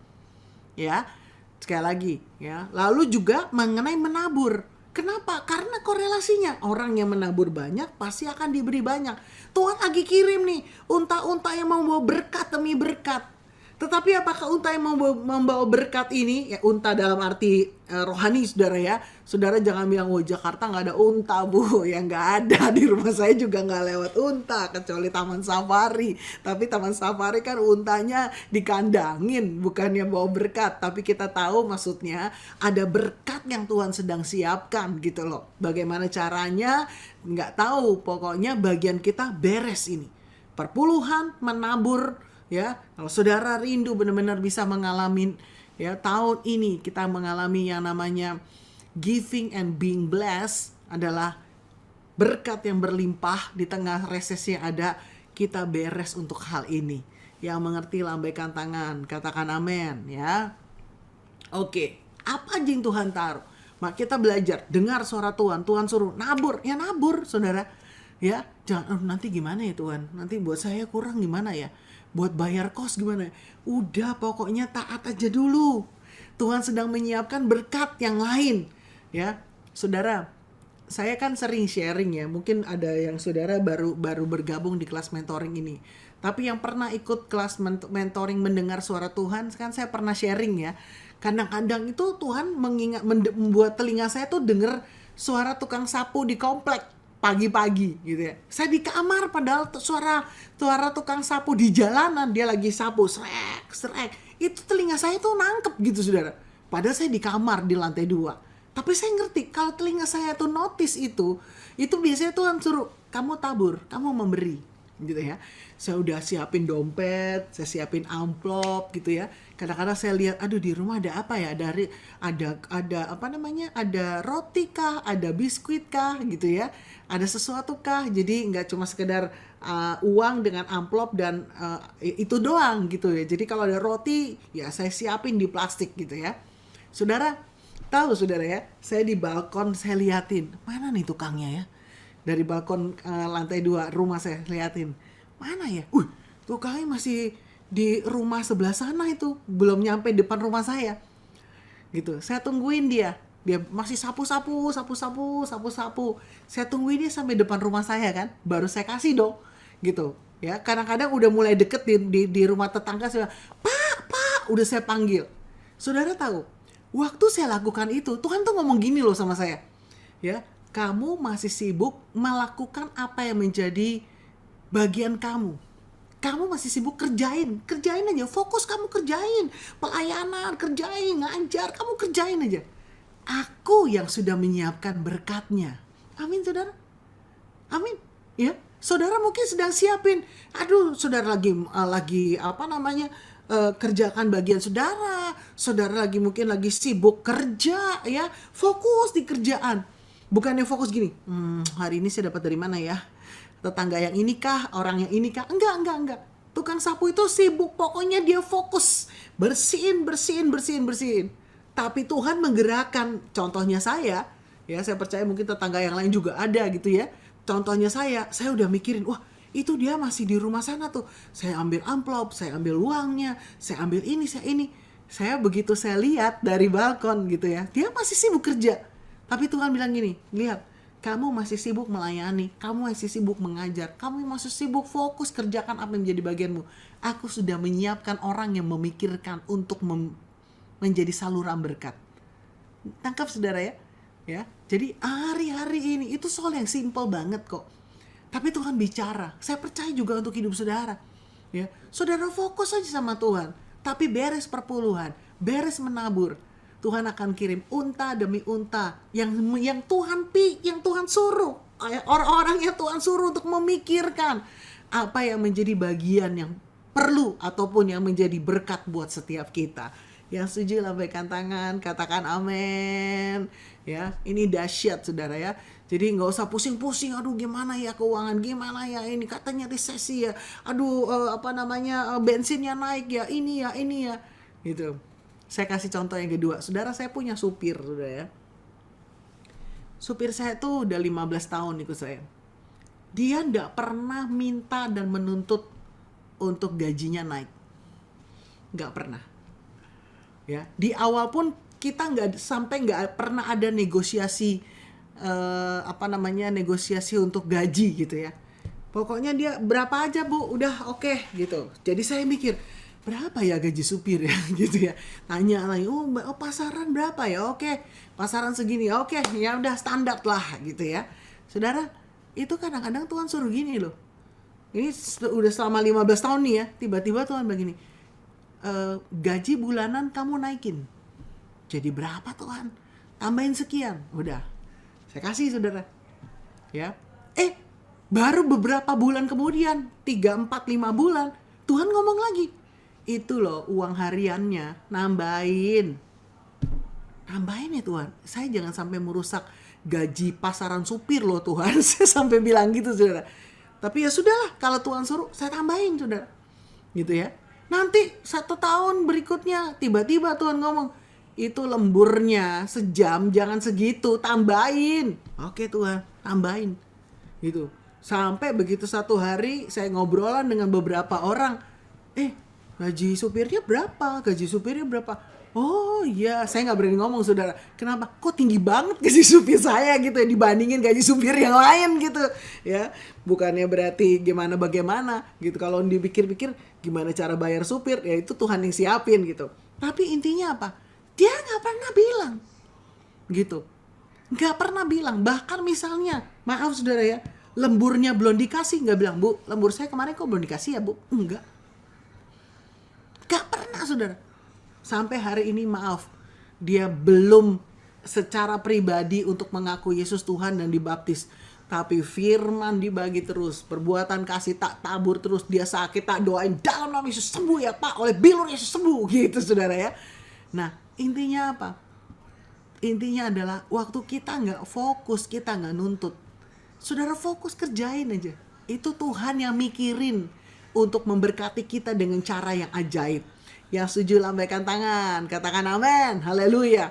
Ya, sekali lagi ya. Lalu juga mengenai menabur. Kenapa? Karena korelasinya orang yang menabur banyak pasti akan diberi banyak. Tuhan lagi kirim nih unta-unta yang membawa berkat demi berkat. Tetapi apakah unta yang membawa berkat ini, ya unta dalam arti rohani saudara ya. Saudara jangan bilang, oh Jakarta gak ada unta bu. Ya gak ada, di rumah saya juga gak lewat unta. Kecuali taman safari. Tapi taman safari kan untanya dikandangin, bukannya bawa berkat. Tapi kita tahu maksudnya ada berkat yang Tuhan sedang siapkan gitu loh. Bagaimana caranya gak tahu, pokoknya bagian kita beres ini. Perpuluhan, menabur. Ya, kalau saudara rindu benar-benar bisa mengalami ya, tahun ini kita mengalami yang namanya giving and being blessed, adalah berkat yang berlimpah di tengah resesi yang ada. Kita beres untuk hal ini. Yang mengerti lambaikan tangan, katakan amin ya. Oke, apa aja yang Tuhan taruh? Maka kita belajar, dengar suara Tuhan. Tuhan suruh nabur, ya nabur saudara. Ya, jangan nanti gimana ya Tuhan? Nanti buat saya kurang gimana ya? Buat bayar kos gimana? Udah pokoknya taat aja dulu. Tuhan sedang menyiapkan berkat yang lain. Ya, saudara, saya kan sering sharing ya. Mungkin ada yang saudara baru bergabung di kelas mentoring ini. Tapi yang pernah ikut kelas mentoring mendengar suara Tuhan, kan saya pernah sharing ya. Kadang-kadang itu Tuhan membuat telinga saya tuh denger suara tukang sapu di komplek. Pagi-pagi gitu ya. Saya di kamar padahal suara tukang sapu di jalanan, dia lagi sapu srek. Itu telinga saya tuh nangkep gitu saudara. Padahal saya di kamar di lantai 2. Tapi saya ngerti kalau telinga saya tuh notice itu biasanya Tuhan suruh kamu tabur, kamu memberi gitu ya. Saya udah siapin dompet, saya siapin amplop gitu ya. Kadang-kadang saya lihat, aduh di rumah ada apa ya? Ada apa namanya? Ada roti kah? Ada biskuit kah? Gitu ya. Ada sesuatu kah? Jadi nggak cuma sekedar uang dengan amplop dan itu doang gitu ya. Jadi kalau ada roti, ya saya siapin di plastik gitu ya. Saudara, tahu saudara ya? Saya di balkon saya liatin, mana nih tukangnya ya? Dari balkon lantai 2 rumah saya liatin, mana ya? Tukangnya masih di rumah sebelah sana itu, belum nyampe depan rumah saya. Gitu. Saya tungguin dia masih sapu-sapu. Saya tungguin dia sampai depan rumah saya kan, baru saya kasih dong. Gitu. Ya, kadang-kadang udah mulai deket di rumah tetangga saya, "Pak," udah saya panggil. Saudara tahu, waktu saya lakukan itu, Tuhan tuh ngomong gini loh sama saya. Ya, kamu masih sibuk melakukan apa yang menjadi bagian kamu. Kamu masih sibuk kerjain aja, fokus kamu kerjain, pelayanan, kerjain, ngajar, kamu kerjain aja. Aku yang sudah menyiapkan berkatnya. Amin saudara? Amin. Ya, saudara mungkin sedang siapin. Aduh, saudara lagi apa namanya? Kerjakan bagian saudara lagi mungkin lagi sibuk kerja ya, fokus di kerjaan. Bukannya fokus gini, hari ini saya dapat dari mana ya? Tetangga yang ini kah? Orang yang ini kah? Enggak. Tukang sapu itu sibuk, pokoknya dia fokus. Bersihin. Tapi Tuhan menggerakkan, contohnya saya percaya mungkin tetangga yang lain juga ada gitu ya. Contohnya saya udah mikirin, wah Itu dia masih di rumah sana tuh. Saya ambil amplop, saya ambil uangnya, saya ambil ini, saya ini. Saya begitu saya lihat dari balkon gitu ya, dia masih sibuk kerja. Tapi Tuhan bilang gini, lihat, kamu masih sibuk melayani, kamu masih sibuk mengajar, kamu masih sibuk fokus kerjakan apa yang menjadi bagianmu. Aku sudah menyiapkan orang yang memikirkan untuk menjadi saluran berkat. Tangkap saudara ya? Ya, jadi hari-hari ini itu soal yang simple banget kok. Tapi Tuhan bicara. Saya percaya juga untuk hidup saudara. Ya, saudara fokus aja sama Tuhan. Tapi beres perpuluhan, beres menabur, Tuhan akan kirim unta demi unta yang Tuhan suruh. Orang-orang yang Tuhan suruh untuk memikirkan apa yang menjadi bagian yang perlu ataupun yang menjadi berkat buat setiap kita. Yang setuju lambaikan tangan, katakan amin. Ya, ini dahsyat saudara ya. Jadi nggak usah pusing-pusing, aduh gimana ya keuangan, gimana ya ini katanya resesi ya, aduh bensinnya naik ya, ini ya, gitu. Saya kasih contoh yang kedua, saudara, saya punya supir, saudara ya. Supir saya tuh udah 15 tahun ikut saya. Dia nggak pernah minta dan menuntut untuk gajinya naik, nggak pernah. Ya, di awal pun kita nggak pernah ada negosiasi negosiasi untuk gaji gitu ya. Pokoknya dia berapa aja bu, udah oke gitu. Jadi saya mikir berapa ya gaji supir ya gitu ya. Tanya lagi, pasaran berapa ya? Oke, pasaran segini. Oke, ya udah standar lah gitu ya. Saudara, itu kadang-kadang Tuhan suruh gini loh. Ini udah selama 15 tahun nih ya. Tiba-tiba Tuhan begini, gaji bulanan kamu naikin. Jadi berapa Tuhan? Tambahin sekian. Udah. Saya kasih saudara. Ya. Baru beberapa bulan kemudian, 3, 4, 5 bulan, Tuhan ngomong lagi. Itu loh uang hariannya, nambahin ya Tuhan. Saya jangan sampai merusak gaji pasaran supir loh Tuhan. Saya sampai bilang gitu saudara. Tapi ya sudahlah, kalau Tuhan suruh, saya tambahin saudara. Gitu ya. Nanti 1 tahun berikutnya, tiba-tiba Tuhan ngomong, itu lemburnya sejam, jangan segitu, tambahin. Oke Tuhan, tambahin. Gitu. Sampai begitu satu hari saya ngobrolan dengan beberapa orang. Gaji supirnya berapa? Oh iya, saya gak berani ngomong saudara. Kenapa? Kok tinggi banget gaji supir saya gitu ya, dibandingin gaji supir yang lain gitu. Ya, bukannya berarti bagaimana gitu. Kalau dipikir-pikir gimana cara bayar supir, ya itu Tuhan yang siapin gitu. Tapi intinya apa? Dia gak pernah bilang gitu. Gak pernah bilang. Bahkan misalnya, maaf saudara ya, lemburnya belum dikasih, gak bilang, bu, lembur saya kemarin kok belum dikasih ya bu? Enggak. Gak pernah saudara. Sampai hari ini maaf, dia belum secara pribadi untuk mengaku Yesus Tuhan dan dibaptis. Tapi firman dibagi terus, perbuatan kasih tak tabur terus. Dia sakit tak doain, dalam nama Yesus sembuh ya Pak, oleh bilur Yesus sembuh gitu saudara ya. Nah, intinya apa? Intinya adalah waktu kita gak fokus, kita gak nuntut. Saudara fokus kerjain aja. Itu Tuhan yang mikirin untuk memberkati kita dengan cara yang ajaib. Yang setuju lambaikan tangan, katakan amin, haleluya.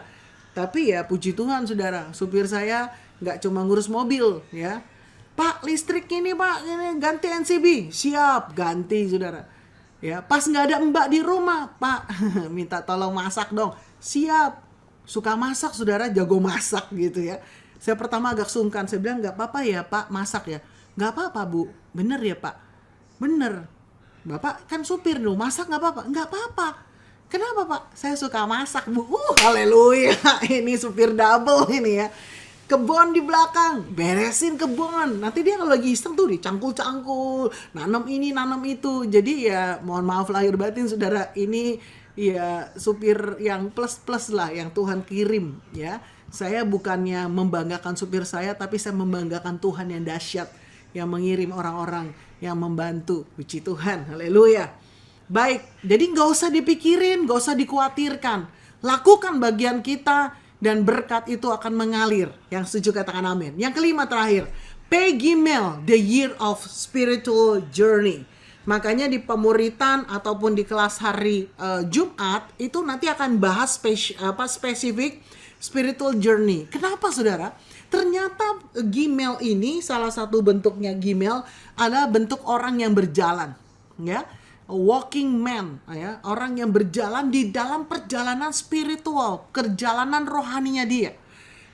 Tapi ya puji Tuhan saudara, supir saya gak cuma ngurus mobil ya. Pak, listrik ini Pak, ini ganti NCB. Siap, ganti saudara. Ya, pas nggak ada mbak di rumah, Pak, minta tolong masak dong. Siap, suka masak saudara, jago masak gitu ya. Saya pertama agak sungkan, saya bilang nggak apa-apa ya Pak masak ya. Nggak apa-apa Bu, bener ya Pak, bener. Bapak kan supir dulu, masak nggak apa-apa, nggak apa-apa. Kenapa Pak? Saya suka masak Bu. Haleluya, ini supir double ini ya. Kebun di belakang, beresin kebun. Nanti dia kalau lagi iseng tuh dicangkul-cangkul, nanam ini, nanam itu. Jadi ya mohon maaf lahir batin saudara, ini ya supir yang plus-plus lah yang Tuhan kirim ya. Saya bukannya membanggakan supir saya, tapi saya membanggakan Tuhan yang dahsyat, yang mengirim orang-orang yang membantu. Puji Tuhan, haleluya. Baik, jadi gak usah dipikirin, gak usah dikhawatirkan. Lakukan bagian kita, dan berkat itu akan mengalir. Yang setuju katakan amin. Yang kelima terakhir, Peggy Mel, The Year of Spiritual Journey. Makanya di pemuritan ataupun di kelas hari Jumat itu nanti akan bahas spesifik spiritual journey. Kenapa saudara? Ternyata Gimel ini, salah satu bentuknya Gimel adalah bentuk orang yang berjalan, ya, walking man, ya, orang yang berjalan di dalam perjalanan spiritual, perjalanan rohaninya dia,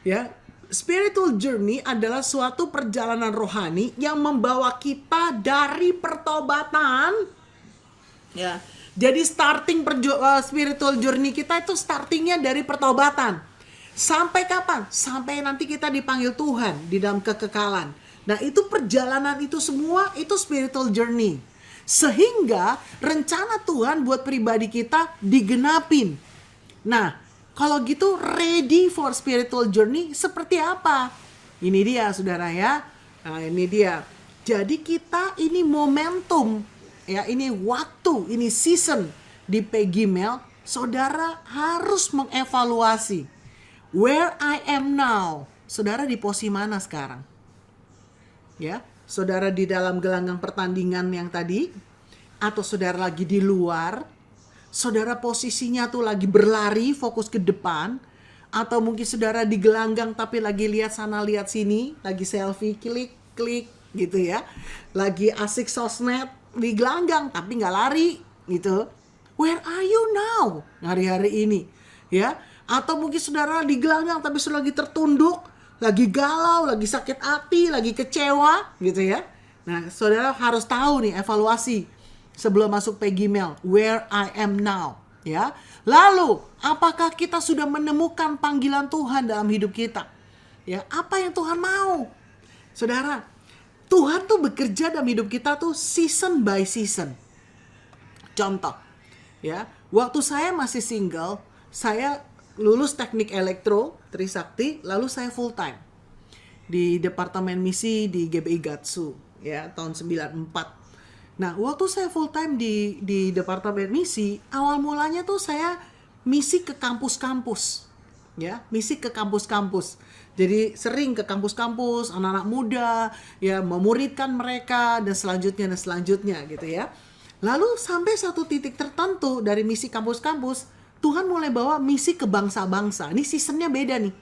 ya. Spiritual journey adalah suatu perjalanan rohani yang membawa kita dari pertobatan, ya. Jadi starting spiritual journey kita itu startingnya dari pertobatan. Sampai kapan? Sampai nanti kita dipanggil Tuhan di dalam kekekalan. Nah itu perjalanan itu semua itu spiritual journey. Sehingga rencana Tuhan buat pribadi kita digenapin. Nah kalau gitu ready for spiritual journey seperti apa? Ini dia saudara ya. Nah ini dia. Jadi kita ini momentum, ya, ini waktu, ini season di Pegimel, saudara harus mengevaluasi where I am now. Saudara di posisi mana sekarang? Ya, saudara di dalam gelanggang pertandingan yang tadi, atau saudara lagi di luar, saudara posisinya tuh lagi berlari fokus ke depan, atau mungkin saudara di gelanggang tapi lagi lihat sana lihat sini, lagi selfie klik gitu ya, lagi asik sosmed di gelanggang tapi nggak lari gitu. Where are you now hari-hari ini, ya? Atau mungkin saudara di gelanggang tapi saudara lagi tertunduk, lagi galau, lagi sakit hati, lagi kecewa gitu ya. Nah saudara harus tahu nih evaluasi sebelum masuk Pegimel, where I am now, ya. Lalu apakah kita sudah menemukan panggilan Tuhan dalam hidup kita, ya? Apa yang Tuhan mau, saudara? Tuhan tuh bekerja dalam hidup kita tuh season by season. Contoh, ya, waktu saya masih single, saya lulus teknik elektro Trisakti, lalu saya full time di departemen misi di GBI Gatsu, ya, tahun 94. Nah, waktu saya full time di departemen misi, awal mulanya tuh saya misi ke kampus-kampus, ya, misi ke kampus-kampus. Jadi sering ke kampus-kampus, anak-anak muda, ya, memuridkan mereka dan selanjutnya gitu ya. Lalu sampai satu titik tertentu dari misi kampus-kampus, Tuhan mulai bawa misi ke bangsa-bangsa. Ini seasonnya beda nih,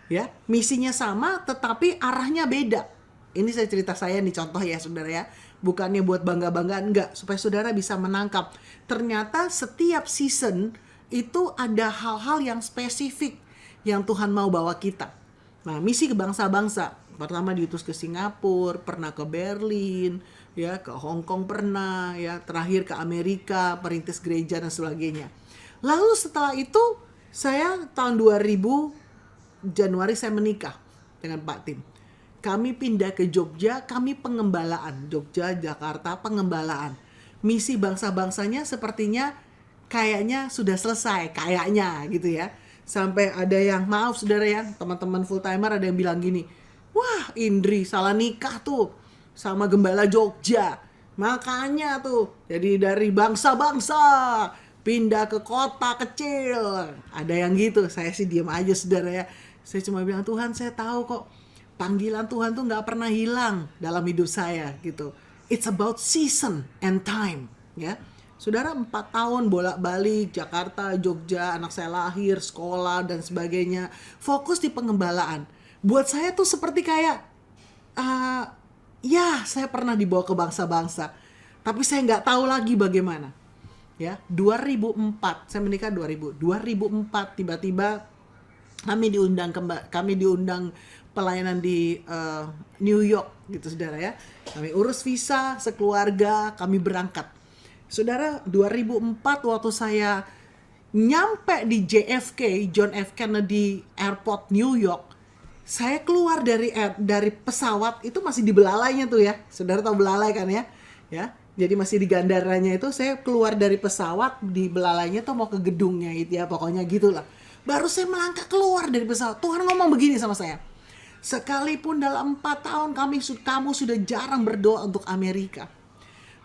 ya, misinya sama tetapi arahnya beda. Ini saya cerita saya nih, contoh ya saudara ya, bukannya buat bangga-banggaan, enggak, supaya saudara bisa menangkap. Ternyata setiap season itu ada hal-hal yang spesifik yang Tuhan mau bawa kita. Nah, misi ke bangsa-bangsa. Pertama diutus ke Singapura, pernah ke Berlin, ya, ke Hong Kong pernah, ya, terakhir ke Amerika, perintis gereja dan sebagainya. Lalu setelah itu saya tahun 2000 Januari saya menikah dengan Pak Tim. Kami pindah ke Jogja, kami pengembalaan. Jogja, Jakarta, pengembalaan. Misi bangsa-bangsanya sepertinya kayaknya sudah selesai, kayaknya gitu ya. Sampai ada yang, maaf saudara ya, teman-teman full timer ada yang bilang gini, wah Indri salah nikah tuh sama gembala Jogja, makanya tuh jadi dari bangsa-bangsa pindah ke kota kecil. Ada yang gitu. Saya sih diam aja saudara ya. Saya cuma bilang, Tuhan saya tahu kok panggilan Tuhan tuh gak pernah hilang dalam hidup saya gitu. It's about season and time, ya. Saudara 4 tahun bolak-balik Jakarta, Jogja, anak saya lahir, sekolah dan sebagainya. Fokus di pengembalaan. Buat saya tuh seperti kayak, ya saya pernah dibawa ke bangsa-bangsa. Tapi saya nggak tahu lagi bagaimana. Ya, 2004, saya menikah 2004 tiba-tiba kami diundang pelayanan di New York gitu saudara ya. Kami urus visa sekeluarga, kami berangkat. Saudara, 2004 waktu saya nyampe di JFK, John F. Kennedy Airport, New York, saya keluar dari pesawat itu masih di belalainya tuh ya. Saudara tahu belalai kan ya? Ya, jadi masih di gandaranya itu saya keluar dari pesawat di belalainya tuh mau ke gedungnya itu ya, pokoknya gitulah. Baru saya melangkah keluar dari pesawat. Tuhan ngomong begini sama saya. Sekalipun dalam 4 tahun kamu sudah jarang berdoa untuk Amerika.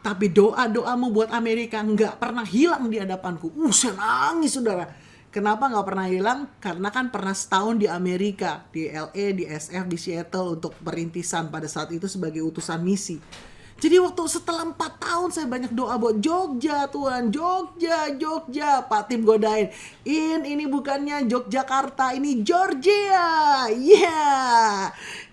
Tapi doa-doamu buat Amerika nggak pernah hilang di hadapanku. Saya nangis saudara. Kenapa nggak pernah hilang? Karena kan pernah setahun di Amerika. Di LA, di SF, di Seattle untuk perintisan pada saat itu sebagai utusan misi. Jadi waktu setelah 4 tahun saya banyak doa buat Jogja Tuhan, Jogja, Pak Tim godain, ini bukannya Yogyakarta, ini Georgia,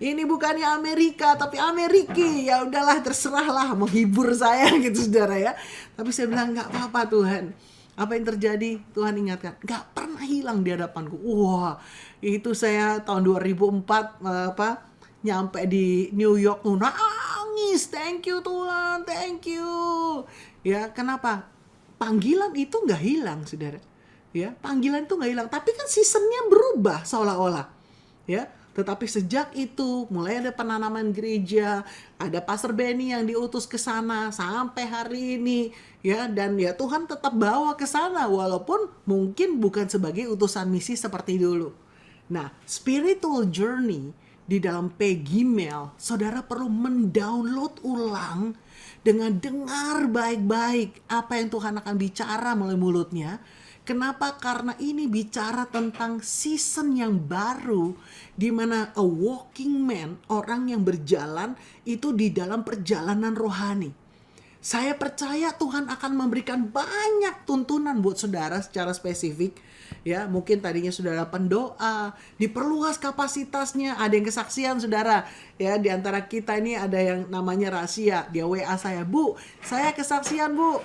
ini bukannya Amerika tapi Ameriki, ya udahlah terserahlah, menghibur saya gitu saudara ya. Tapi saya bilang nggak apa-apa Tuhan. Apa yang terjadi? Tuhan ingatkan, nggak pernah hilang di hadapanku. Wah, itu saya tahun 2004 nyampe di New York nangis, thank you Tuhan, thank you. Ya, kenapa? Panggilan itu nggak hilang, saudara. Ya, panggilan itu nggak hilang, tapi kan seasonnya berubah seolah-olah. Ya, tetapi sejak itu mulai ada penanaman gereja, ada Pastor Benny yang diutus ke sana sampai hari ini, ya, dan ya Tuhan tetap bawa ke sana walaupun mungkin bukan sebagai utusan misi seperti dulu. Nah, spiritual journey di dalam Pegimel, saudara perlu mendownload ulang dengan dengar baik-baik apa yang Tuhan akan bicara melalui mulutnya. Kenapa? Karena ini bicara tentang season yang baru, di mana a walking man, orang yang berjalan itu di dalam perjalanan rohani. Saya percaya Tuhan akan memberikan banyak tuntunan buat saudara secara spesifik. Ya, mungkin tadinya saudara pendoa, diperluas kapasitasnya, ada yang kesaksian saudara. Ya, di antara kita ini ada yang namanya rahasia. Dia WA saya, "Bu, saya kesaksian, Bu.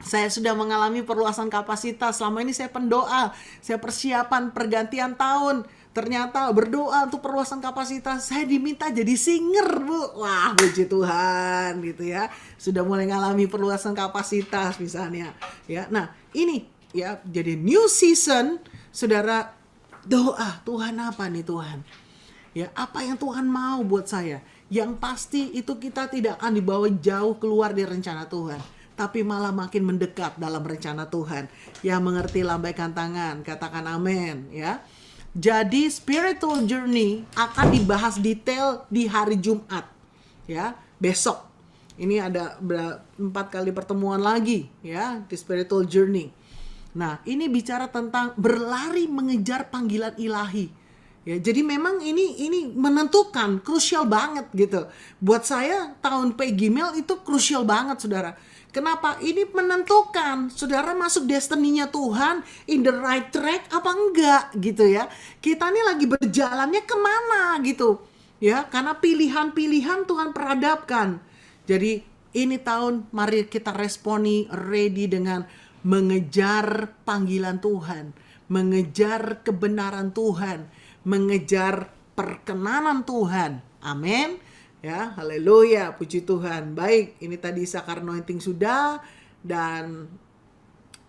Saya sudah mengalami perluasan kapasitas. Selama ini saya pendoa, saya persiapan pergantian tahun. Ternyata berdoa untuk perluasan kapasitas, saya diminta jadi singer, Bu." Wah, puji Tuhan gitu ya. Sudah mulai mengalami perluasan kapasitas misalnya. Ya, nah ini ya, jadi new season, saudara doa, Tuhan apa nih Tuhan? Ya, apa yang Tuhan mau buat saya? Yang pasti itu kita tidak akan dibawa jauh keluar dari rencana Tuhan, tapi malah makin mendekat dalam rencana Tuhan. Yang mengerti lambaikan tangan, katakan amin ya. Jadi spiritual journey akan dibahas detail di hari Jumat ya, besok. Ini ada 4 kali pertemuan lagi ya di spiritual journey. Nah, ini bicara tentang berlari mengejar panggilan ilahi. Ya, jadi memang ini menentukan, krusial banget gitu. Buat saya tahun Pegimel itu krusial banget, saudara. Kenapa? Ini menentukan saudara masuk destiny-nya Tuhan, in the right track apa enggak gitu ya. Kita ini lagi berjalannya kemana gitu ya, karena pilihan-pilihan Tuhan peradapkan. Jadi ini tahun mari kita responi ready dengan mengejar panggilan Tuhan, mengejar kebenaran Tuhan, mengejar perkenanan Tuhan. Amin. Ya, haleluya, puji Tuhan. Baik, ini tadi Sakar Anointing sudah, dan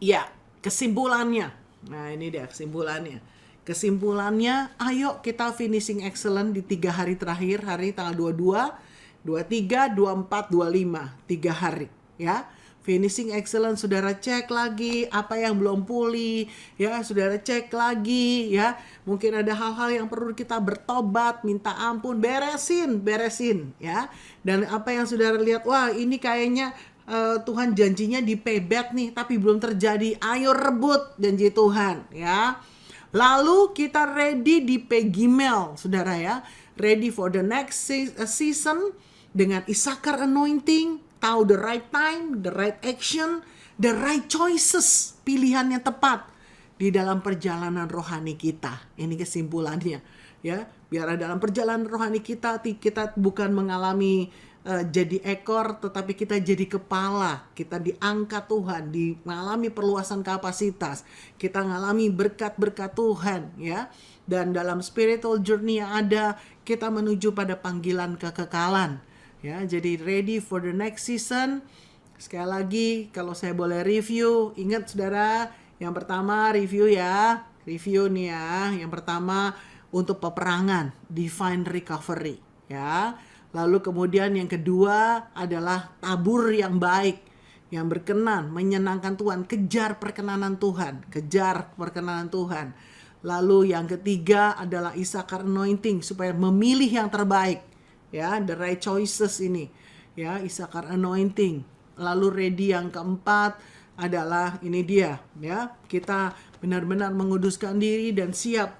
ya, kesimpulannya. Nah, ini dia kesimpulannya. Kesimpulannya, ayo kita finishing excellent di 3 hari terakhir, hari tanggal 22, 23, 24, 25, 3 hari, ya. Finishing excellent, saudara cek lagi apa yang belum pulih, ya, saudara cek lagi, ya. Mungkin ada hal-hal yang perlu kita bertobat, minta ampun, beresin, ya. Dan apa yang saudara lihat, wah ini kayaknya Tuhan janjinya di payback nih, tapi belum terjadi. Ayo rebut janji Tuhan, ya. Lalu kita ready di Pegimel, saudara ya, ready for the next season dengan Issachar Anointing. Tahu the right time, the right action, the right choices, pilihan yang tepat di dalam perjalanan rohani kita. Ini kesimpulannya, ya. Biar dalam perjalanan rohani kita bukan mengalami jadi ekor, tetapi kita jadi kepala. Kita diangkat Tuhan, mengalami perluasan kapasitas. Kita mengalami berkat-berkat Tuhan, ya. Dan dalam spiritual journey yang ada, kita menuju pada panggilan kekekalan. Ya, jadi ready for the next season. Sekali lagi, kalau saya boleh review, ingat saudara, yang pertama review ya. Review nih ya. Yang pertama untuk peperangan, divine recovery, ya. Lalu kemudian yang kedua adalah tabur yang baik, yang berkenan, menyenangkan Tuhan, kejar perkenanan Tuhan, Lalu yang ketiga adalah Issachar Anointing, supaya memilih yang terbaik. Ya, the right choices ini, ya, Issachar Anointing. Lalu ready yang keempat adalah ini dia, ya, kita benar-benar menguduskan diri dan siap,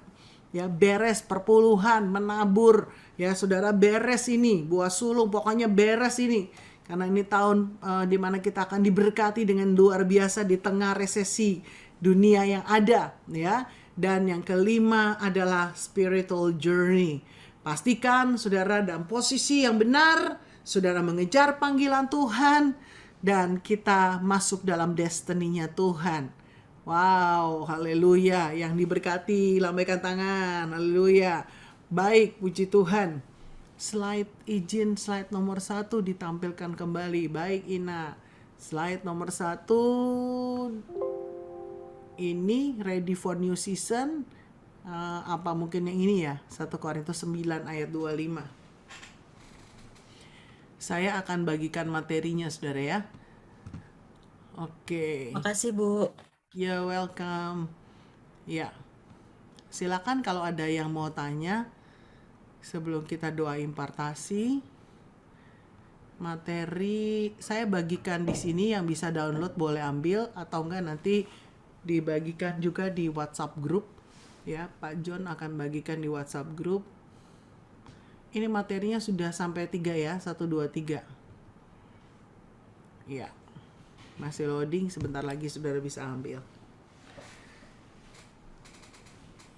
ya, beres perpuluhan, menabur, ya, saudara, beres ini, buah sulung, pokoknya beres ini. Karena ini tahun di mana kita akan diberkati dengan luar biasa di tengah resesi dunia yang ada, ya. Dan yang kelima adalah spiritual journey. Pastikan saudara dalam posisi yang benar, saudara mengejar panggilan Tuhan, dan kita masuk dalam destiny-nya Tuhan. Wow, haleluya. Yang diberkati, lambaikan tangan. Haleluya. Baik, puji Tuhan. Slide nomor 1 ditampilkan kembali. Baik, Ina. Slide nomor 1 ini ready for new season. Apa mungkin yang ini ya? 1 Korintus 9 ayat 25. Saya akan bagikan materinya, saudara ya. Oke. Makasih, Bu. You're welcome. Ya, silakan kalau ada yang mau tanya sebelum kita doa impartasi. Materi saya bagikan di sini, yang bisa download boleh ambil, atau enggak nanti dibagikan juga di WhatsApp group. Ya, Pak John akan bagikan di WhatsApp group. Ini materinya sudah sampai 3 ya, 1, 2, 3. Ya. Masih loading, sebentar lagi saudara bisa ambil.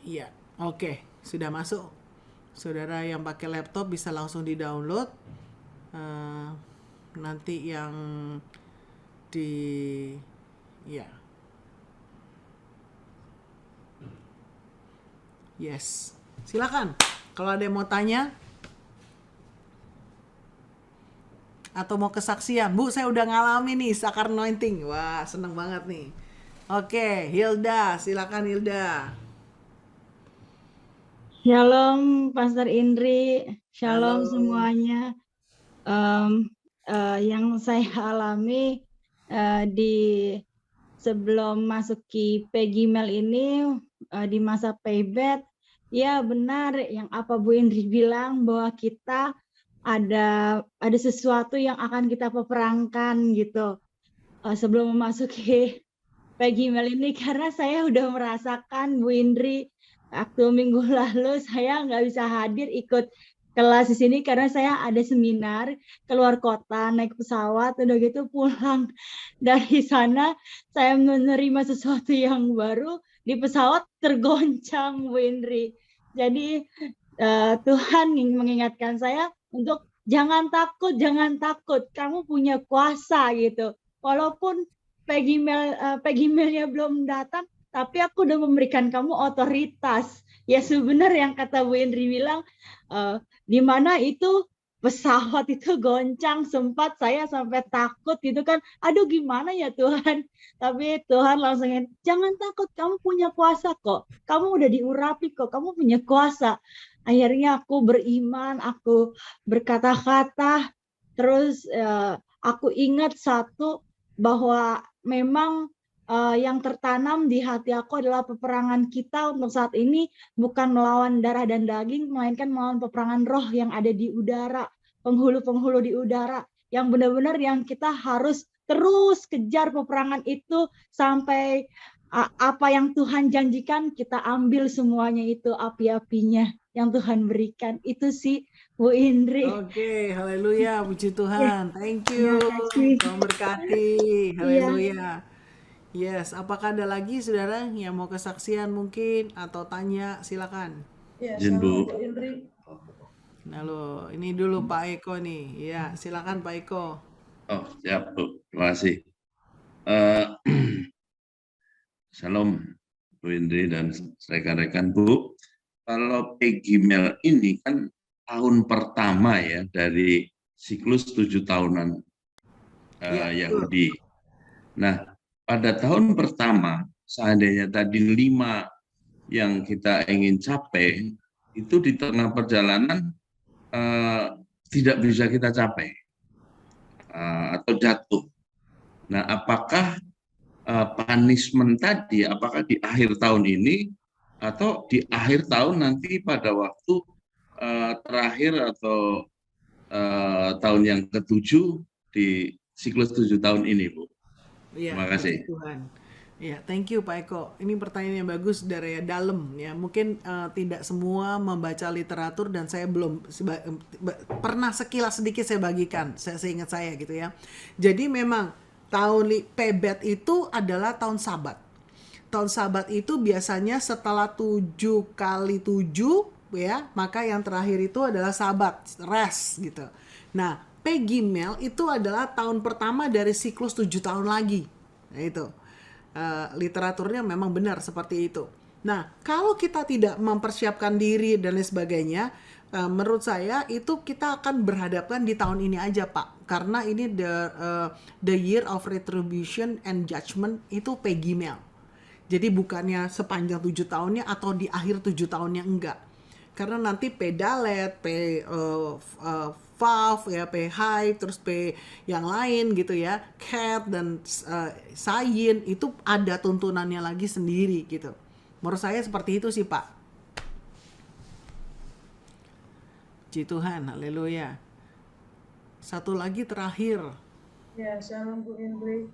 Iya, oke, sudah masuk. Saudara yang pakai laptop bisa langsung di-download. Nanti yang di ya. Yes. Silakan. Kalau ada yang mau tanya atau mau kesaksian, Bu, saya udah ngalamin nih sakar anointing. Wah, seneng banget nih. Oke, Hilda, silakan Hilda. Shalom, Pastor Indri. Shalom Halo. semuanya. Yang saya alami di sebelum masuki Peggy Mel ini, di masa payback, ya benar yang apa Bu Indri bilang, bahwa kita ada sesuatu yang akan kita peperangkan gitu sebelum memasuki Peggy Mel ini, karena saya udah merasakan Bu Indri waktu minggu lalu saya nggak bisa hadir ikut kelas di sini karena saya ada seminar keluar kota, naik pesawat, udah gitu pulang dari sana saya menerima sesuatu yang baru di pesawat, tergoncang Bu Indri. Jadi Tuhan mengingatkan saya untuk jangan takut, kamu punya kuasa gitu. Walaupun Peggy Melnya belum datang, tapi aku udah memberikan kamu otoritas. Ya sebenarnya yang kata Bu Indri bilang, di mana itu pesawat itu goncang, sempat saya sampai takut gitu kan. Aduh gimana ya Tuhan. Tapi Tuhan langsung, jangan takut, kamu punya kuasa kok. Kamu udah diurapi kok, kamu punya kuasa. Akhirnya aku beriman, aku berkata-kata, terus aku ingat satu, bahwa memang yang tertanam di hati aku adalah peperangan kita untuk saat ini bukan melawan darah dan daging, melainkan melawan peperangan roh yang ada di udara, penghulu-penghulu di udara, yang benar-benar yang kita harus terus kejar peperangan itu sampai apa yang Tuhan janjikan kita ambil semuanya, itu api-apinya yang Tuhan berikan. Itu sih Bu Indri. Oke, haleluya, puji Tuhan. Thank you. Tuhan berkati. Haleluya. Yes, apakah ada lagi saudara yang mau kesaksian mungkin atau tanya? Silakan. Izin Bu. Halo, ini dulu Pak Eko nih. Ya, silakan Pak Eko. Oh, siap Bu. Terima kasih. Salam Bu Indri dan rekan-rekan Bu. Kalau Peggy Mel ini kan tahun pertama ya dari siklus 7 tahunan Yahudi. Nah, pada tahun pertama, seandainya tadi 5 yang kita ingin capai, itu di tengah perjalanan tidak bisa kita capai atau jatuh. Nah, apakah punishment tadi, apakah di akhir tahun ini atau di akhir tahun nanti pada waktu terakhir atau tahun yang ke-7 di siklus 7 tahun ini, Bu? Ya, terima kasih. Tuhan. Ya, thank you Pak Eko. Ini pertanyaan yang bagus dari dalam ya. Mungkin tidak semua membaca literatur dan saya belum pernah sekilas sedikit saya bagikan. Saya ingat saya gitu ya. Jadi memang tahun Pebet itu adalah tahun Sabat. Tahun Sabat itu biasanya setelah 7 kali 7 ya, maka yang terakhir itu adalah Sabat, rest gitu. Nah, Pegimel itu adalah tahun pertama dari siklus 7 tahun lagi. Nah, itu. Literaturnya memang benar seperti itu. Nah, kalau kita tidak mempersiapkan diri dan lain sebagainya, menurut saya itu kita akan berhadapan di tahun ini aja Pak, karena ini the year of retribution and judgment itu Pegimel. Jadi bukannya sepanjang 7 tahunnya atau di akhir 7 tahunnya, enggak. Karena nanti P Dalet, P Vav ya, P High, terus P yang lain gitu ya, Cat dan Sayin itu ada tuntunannya lagi sendiri gitu. Menurut saya seperti itu sih Pak. Puji Tuhan, haleluya. Satu lagi terakhir. Ya, shalom Bu Indri.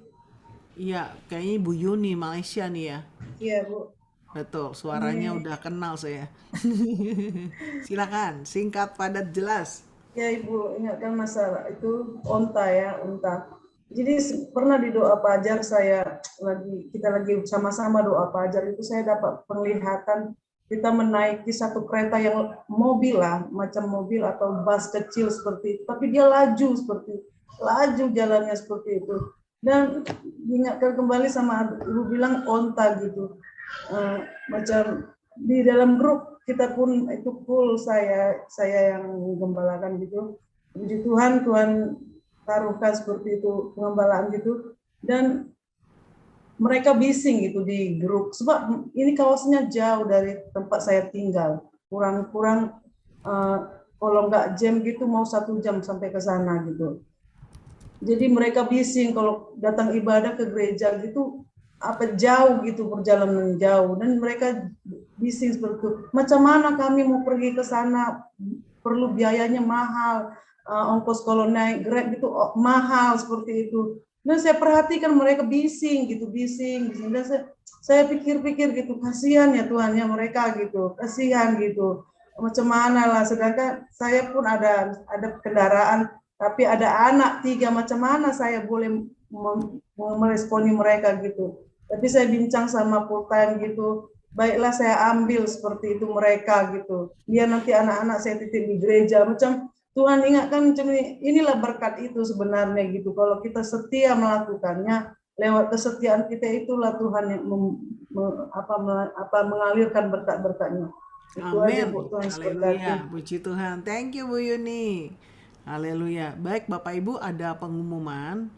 Iya, kayaknya Bu Yuni Malaysia nih ya. Iya Bu. Betul, suaranya udah kenal saya. Silakan, singkat, padat, jelas. Ya Ibu, ingatkan masalah itu onta ya, onta. Jadi pernah di doa pajar kita lagi sama-sama doa pajar itu saya dapat penglihatan kita menaiki satu kereta yang mobil lah, macam mobil atau bus kecil seperti itu, tapi dia laju jalannya seperti itu. Dan diingatkan kembali sama Ibu bilang onta gitu. Macam di dalam grup kita pun itu full saya yang menggembalakan gitu. Puji Tuhan taruhkan seperti itu pengembalaan gitu, dan mereka bising gitu di grup sebab ini kawasannya jauh dari tempat saya tinggal, kurang kalau nggak jam gitu mau 1 jam sampai ke sana gitu. Jadi mereka bising kalau datang ibadah ke gereja gitu jauh gitu, perjalanan jauh, dan mereka bising seperti itu. Macam mana kami mau pergi ke sana, perlu biayanya mahal, ongkos kalau naik Grab gitu mahal seperti itu. Dan saya perhatikan mereka bising. Dan saya pikir-pikir gitu, kasihan ya Tuhan ya mereka gitu, kasihan gitu. Macam mana lah, sedangkan saya pun ada kendaraan, tapi ada anak 3, macam mana saya boleh meresponi mereka gitu. Tapi saya bincang sama full time gitu, baiklah saya ambil seperti itu mereka gitu. Biar nanti anak-anak saya titip di gereja. Macam Tuhan ingatkan macam ini, inilah berkat itu sebenarnya gitu. Kalau kita setia melakukannya, lewat kesetiaan kita itulah Tuhan yang mengalirkan berkat-berkatnya. Amin. Haleluya. Puji Tuhan. Thank you Bu Yuni. Haleluya. Baik Bapak Ibu, ada pengumuman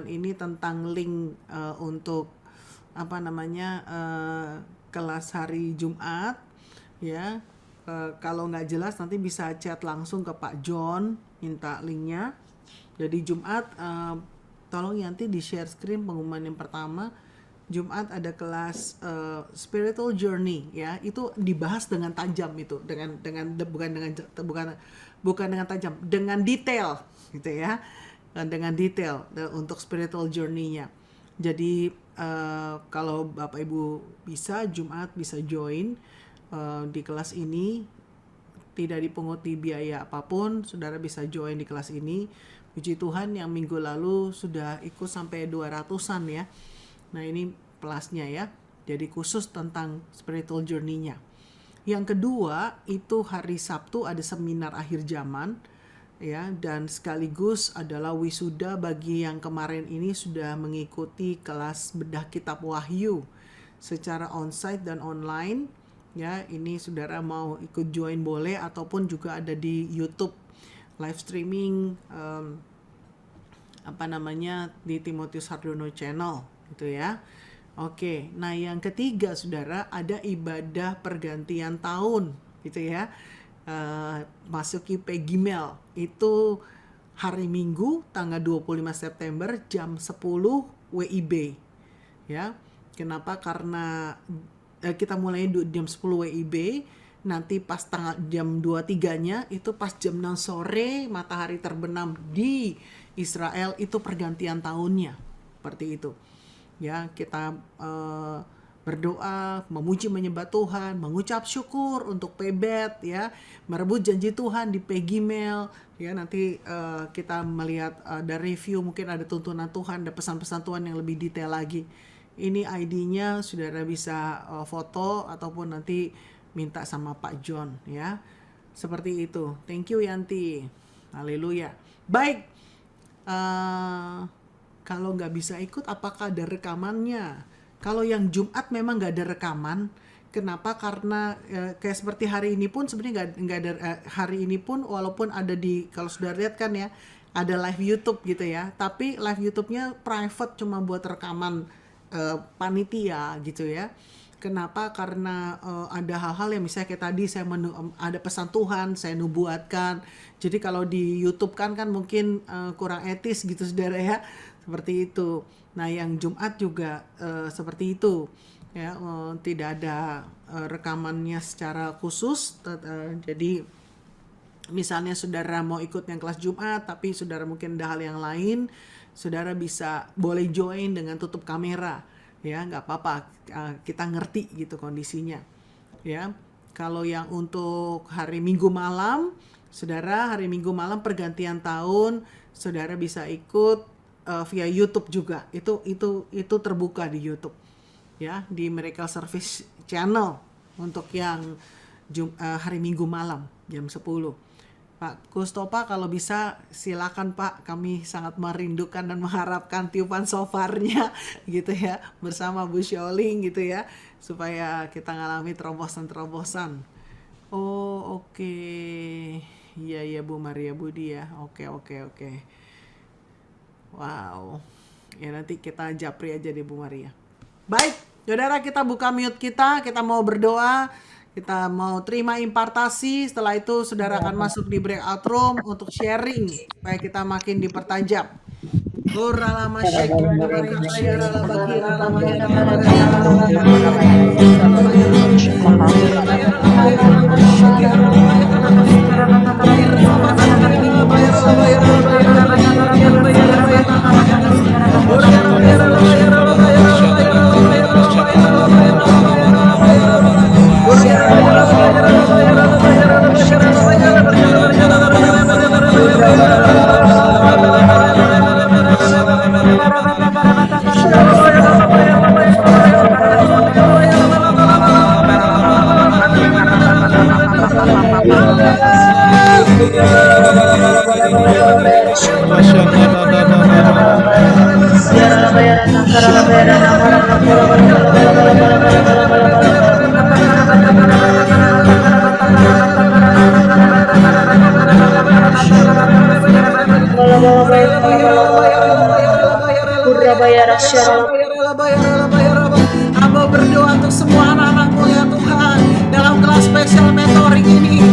ini tentang link untuk kelas hari Jumat ya. Kalau nggak jelas nanti bisa chat langsung ke Pak John, minta linknya. Jadi Jumat tolong nanti di share screen pengumuman yang pertama. Jumat ada kelas spiritual journey ya, itu dibahas dengan tajam itu, bukan dengan tajam, dengan detail gitu ya, dengan detail untuk spiritual journey-nya. Jadi kalau Bapak Ibu bisa Jumat bisa join di kelas ini, tidak dipunguti biaya apapun, saudara bisa join di kelas ini. Puji Tuhan yang minggu lalu sudah ikut sampai 200-an ya. Nah ini kelasnya ya, jadi khusus tentang spiritual journey-nya. Yang kedua itu hari Sabtu ada seminar akhir zaman ya, dan sekaligus adalah wisuda bagi yang kemarin ini sudah mengikuti kelas bedah kitab Wahyu secara onsite dan online. Ya, ini saudara mau ikut join boleh, ataupun juga ada di YouTube live streaming di Timotius Hardono channel gitu ya. Oke, nah yang ketiga saudara ada ibadah pergantian tahun gitu ya. Masuki Pegimel itu hari Minggu tanggal 25 September jam 10 WIB ya. Kenapa? Karena kita mulai jam 10 WIB, nanti pas jam 2.3-nya itu pas jam 6 sore matahari terbenam di Israel, itu pergantian tahunnya seperti itu. ya kita berdoa, memuji menyembah Tuhan, mengucap syukur untuk Pebet ya, merebut janji Tuhan di Pegimel ya. Nanti kita melihat ada review, mungkin ada tuntunan Tuhan, ada pesan-pesan Tuhan yang lebih detail lagi. Ini ID-nya saudara bisa foto ataupun nanti minta sama Pak John ya. Seperti itu. Thank you Yanti. Haleluya. Baik. Kalau nggak bisa ikut, apakah ada rekamannya? Kalau yang Jumat memang nggak ada rekaman. Kenapa? Karena kayak seperti hari ini pun sebenarnya nggak ada hari ini pun, walaupun ada di, kalau sudah lihat kan ya, ada live YouTube gitu ya. Tapi live YouTube-nya private, cuma buat rekaman panitia gitu ya. Kenapa? Karena ada hal-hal yang misalnya kayak tadi saya ada pesan Tuhan, saya nubuatkan. Jadi kalau di YouTube kan mungkin kurang etis gitu saudara ya, seperti itu. Nah yang Jumat juga seperti itu ya, tidak ada rekamannya secara khusus. Jadi misalnya saudara mau ikut yang kelas Jumat, tapi saudara mungkin ada hal yang lain, saudara boleh join dengan tutup kamera ya, nggak apa-apa, kita ngerti gitu kondisinya ya. Kalau yang untuk hari Minggu malam, saudara hari Minggu malam pergantian tahun, saudara bisa ikut via YouTube juga. Itu terbuka di YouTube ya, di Miracle Service Channel untuk yang hari Minggu malam jam 10. Pak Kustopa kalau bisa silakan Pak, kami sangat merindukan dan mengharapkan tiupan sofarnya gitu ya, bersama Bu Sholing gitu ya, supaya kita ngalami terobosan-terobosan. Oh oke. Iya Bu Maria Budi ya. Oke. Wow. Ya nanti kita japri aja deh Bu Maria. Baik, saudara, kita buka mute kita mau berdoa. Kita mau terima impartasi, setelah itu saudara akan masuk di breakout room untuk sharing supaya kita makin dipertajam. Hamba berdoa untuk semua anak-anakmu ya Tuhan, dalam kelas spesial mentoring ini.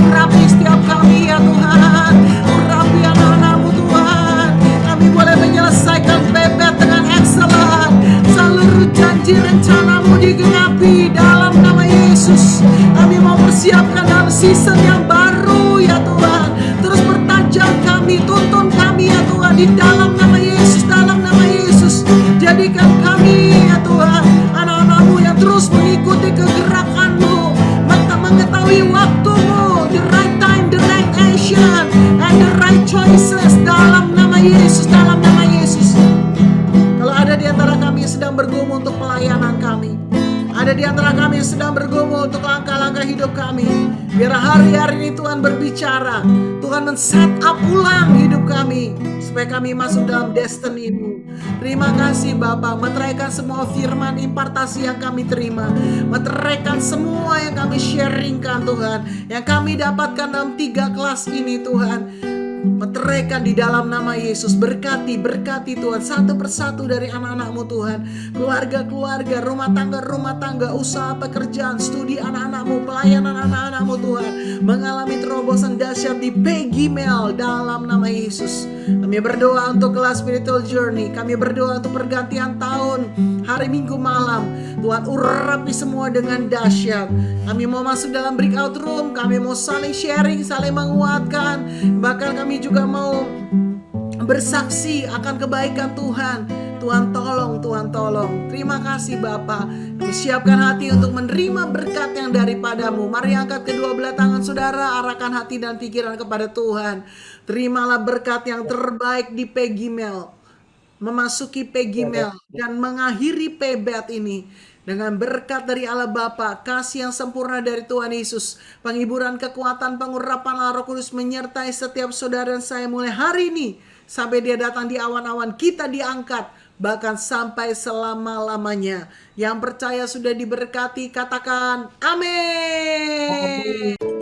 Urapi setiap kami ya Tuhan. Urapi anak-anakmu Tuhan. Kami boleh menyelesaikan Pebet dengan excellent. Seluruh janji rencanamu digenapi dalam nama Yesus. Kami mau persiapkan dalam season yang baru ya Tuhan. Terus pertajam kami, tuntun kami ya Tuhan, di dalam nama Yesus, dalam nama Yesus. Jadikan kami ya Tuhan anak-anakmu yang terus mengikuti kegerakanmu, mengetahui waktumu, the right time, the right action, and the right choices, dalam nama Yesus, dalam nama Yesus. Kalau ada di antara kami yang sedang bergumul untuk pelayanan kami, ada di antara kami yang sedang bergumul untuk langkah-langkah hidup kami, biar hari-hari ini Tuhan berbicara, Tuhan men-set up ulang hidup kami, supaya kami masuk dalam destiny-Mu. Terima kasih Bapa, meteraikan semua firman impartasi yang kami terima, meteraikan semua yang kami sharingkan Tuhan, yang kami dapatkan dalam 3 kelas ini Tuhan. Meteraikan di dalam nama Yesus. Berkati Tuhan satu persatu dari anak-anak-Mu Tuhan, keluarga-keluarga, rumah tangga, usaha, pekerjaan, studi anak-anak-Mu, pelayanan anak-anak-Mu Tuhan, mengalami terobosan dahsyat di Pegimel dalam nama Yesus. Kami berdoa untuk kelas spiritual journey, kami berdoa untuk pergantian tahun hari Minggu malam. Tuhan urapi semua dengan dahsyat. Kami mau masuk dalam breakout room, kami mau saling sharing, saling menguatkan, bahkan kami juga mau bersaksi akan kebaikan Tuhan. Tuhan tolong. Terima kasih Bapa. Kami siapkan hati untuk menerima berkat yang daripadamu. Mari angkat kedua belah tangan saudara, arahkan hati dan pikiran kepada Tuhan. Terimalah berkat yang terbaik di Pegimel, memasuki Pegimel dan mengakhiri Pebet ini dengan berkat dari Allah Bapa, kasih yang sempurna dari Tuhan Yesus, penghiburan, kekuatan, pengurapan Roh Kudus menyertai setiap saudara dan saya mulai hari ini sampai dia datang di awan-awan. Kita diangkat bahkan sampai selama-lamanya. Yang percaya sudah diberkati, katakan amin.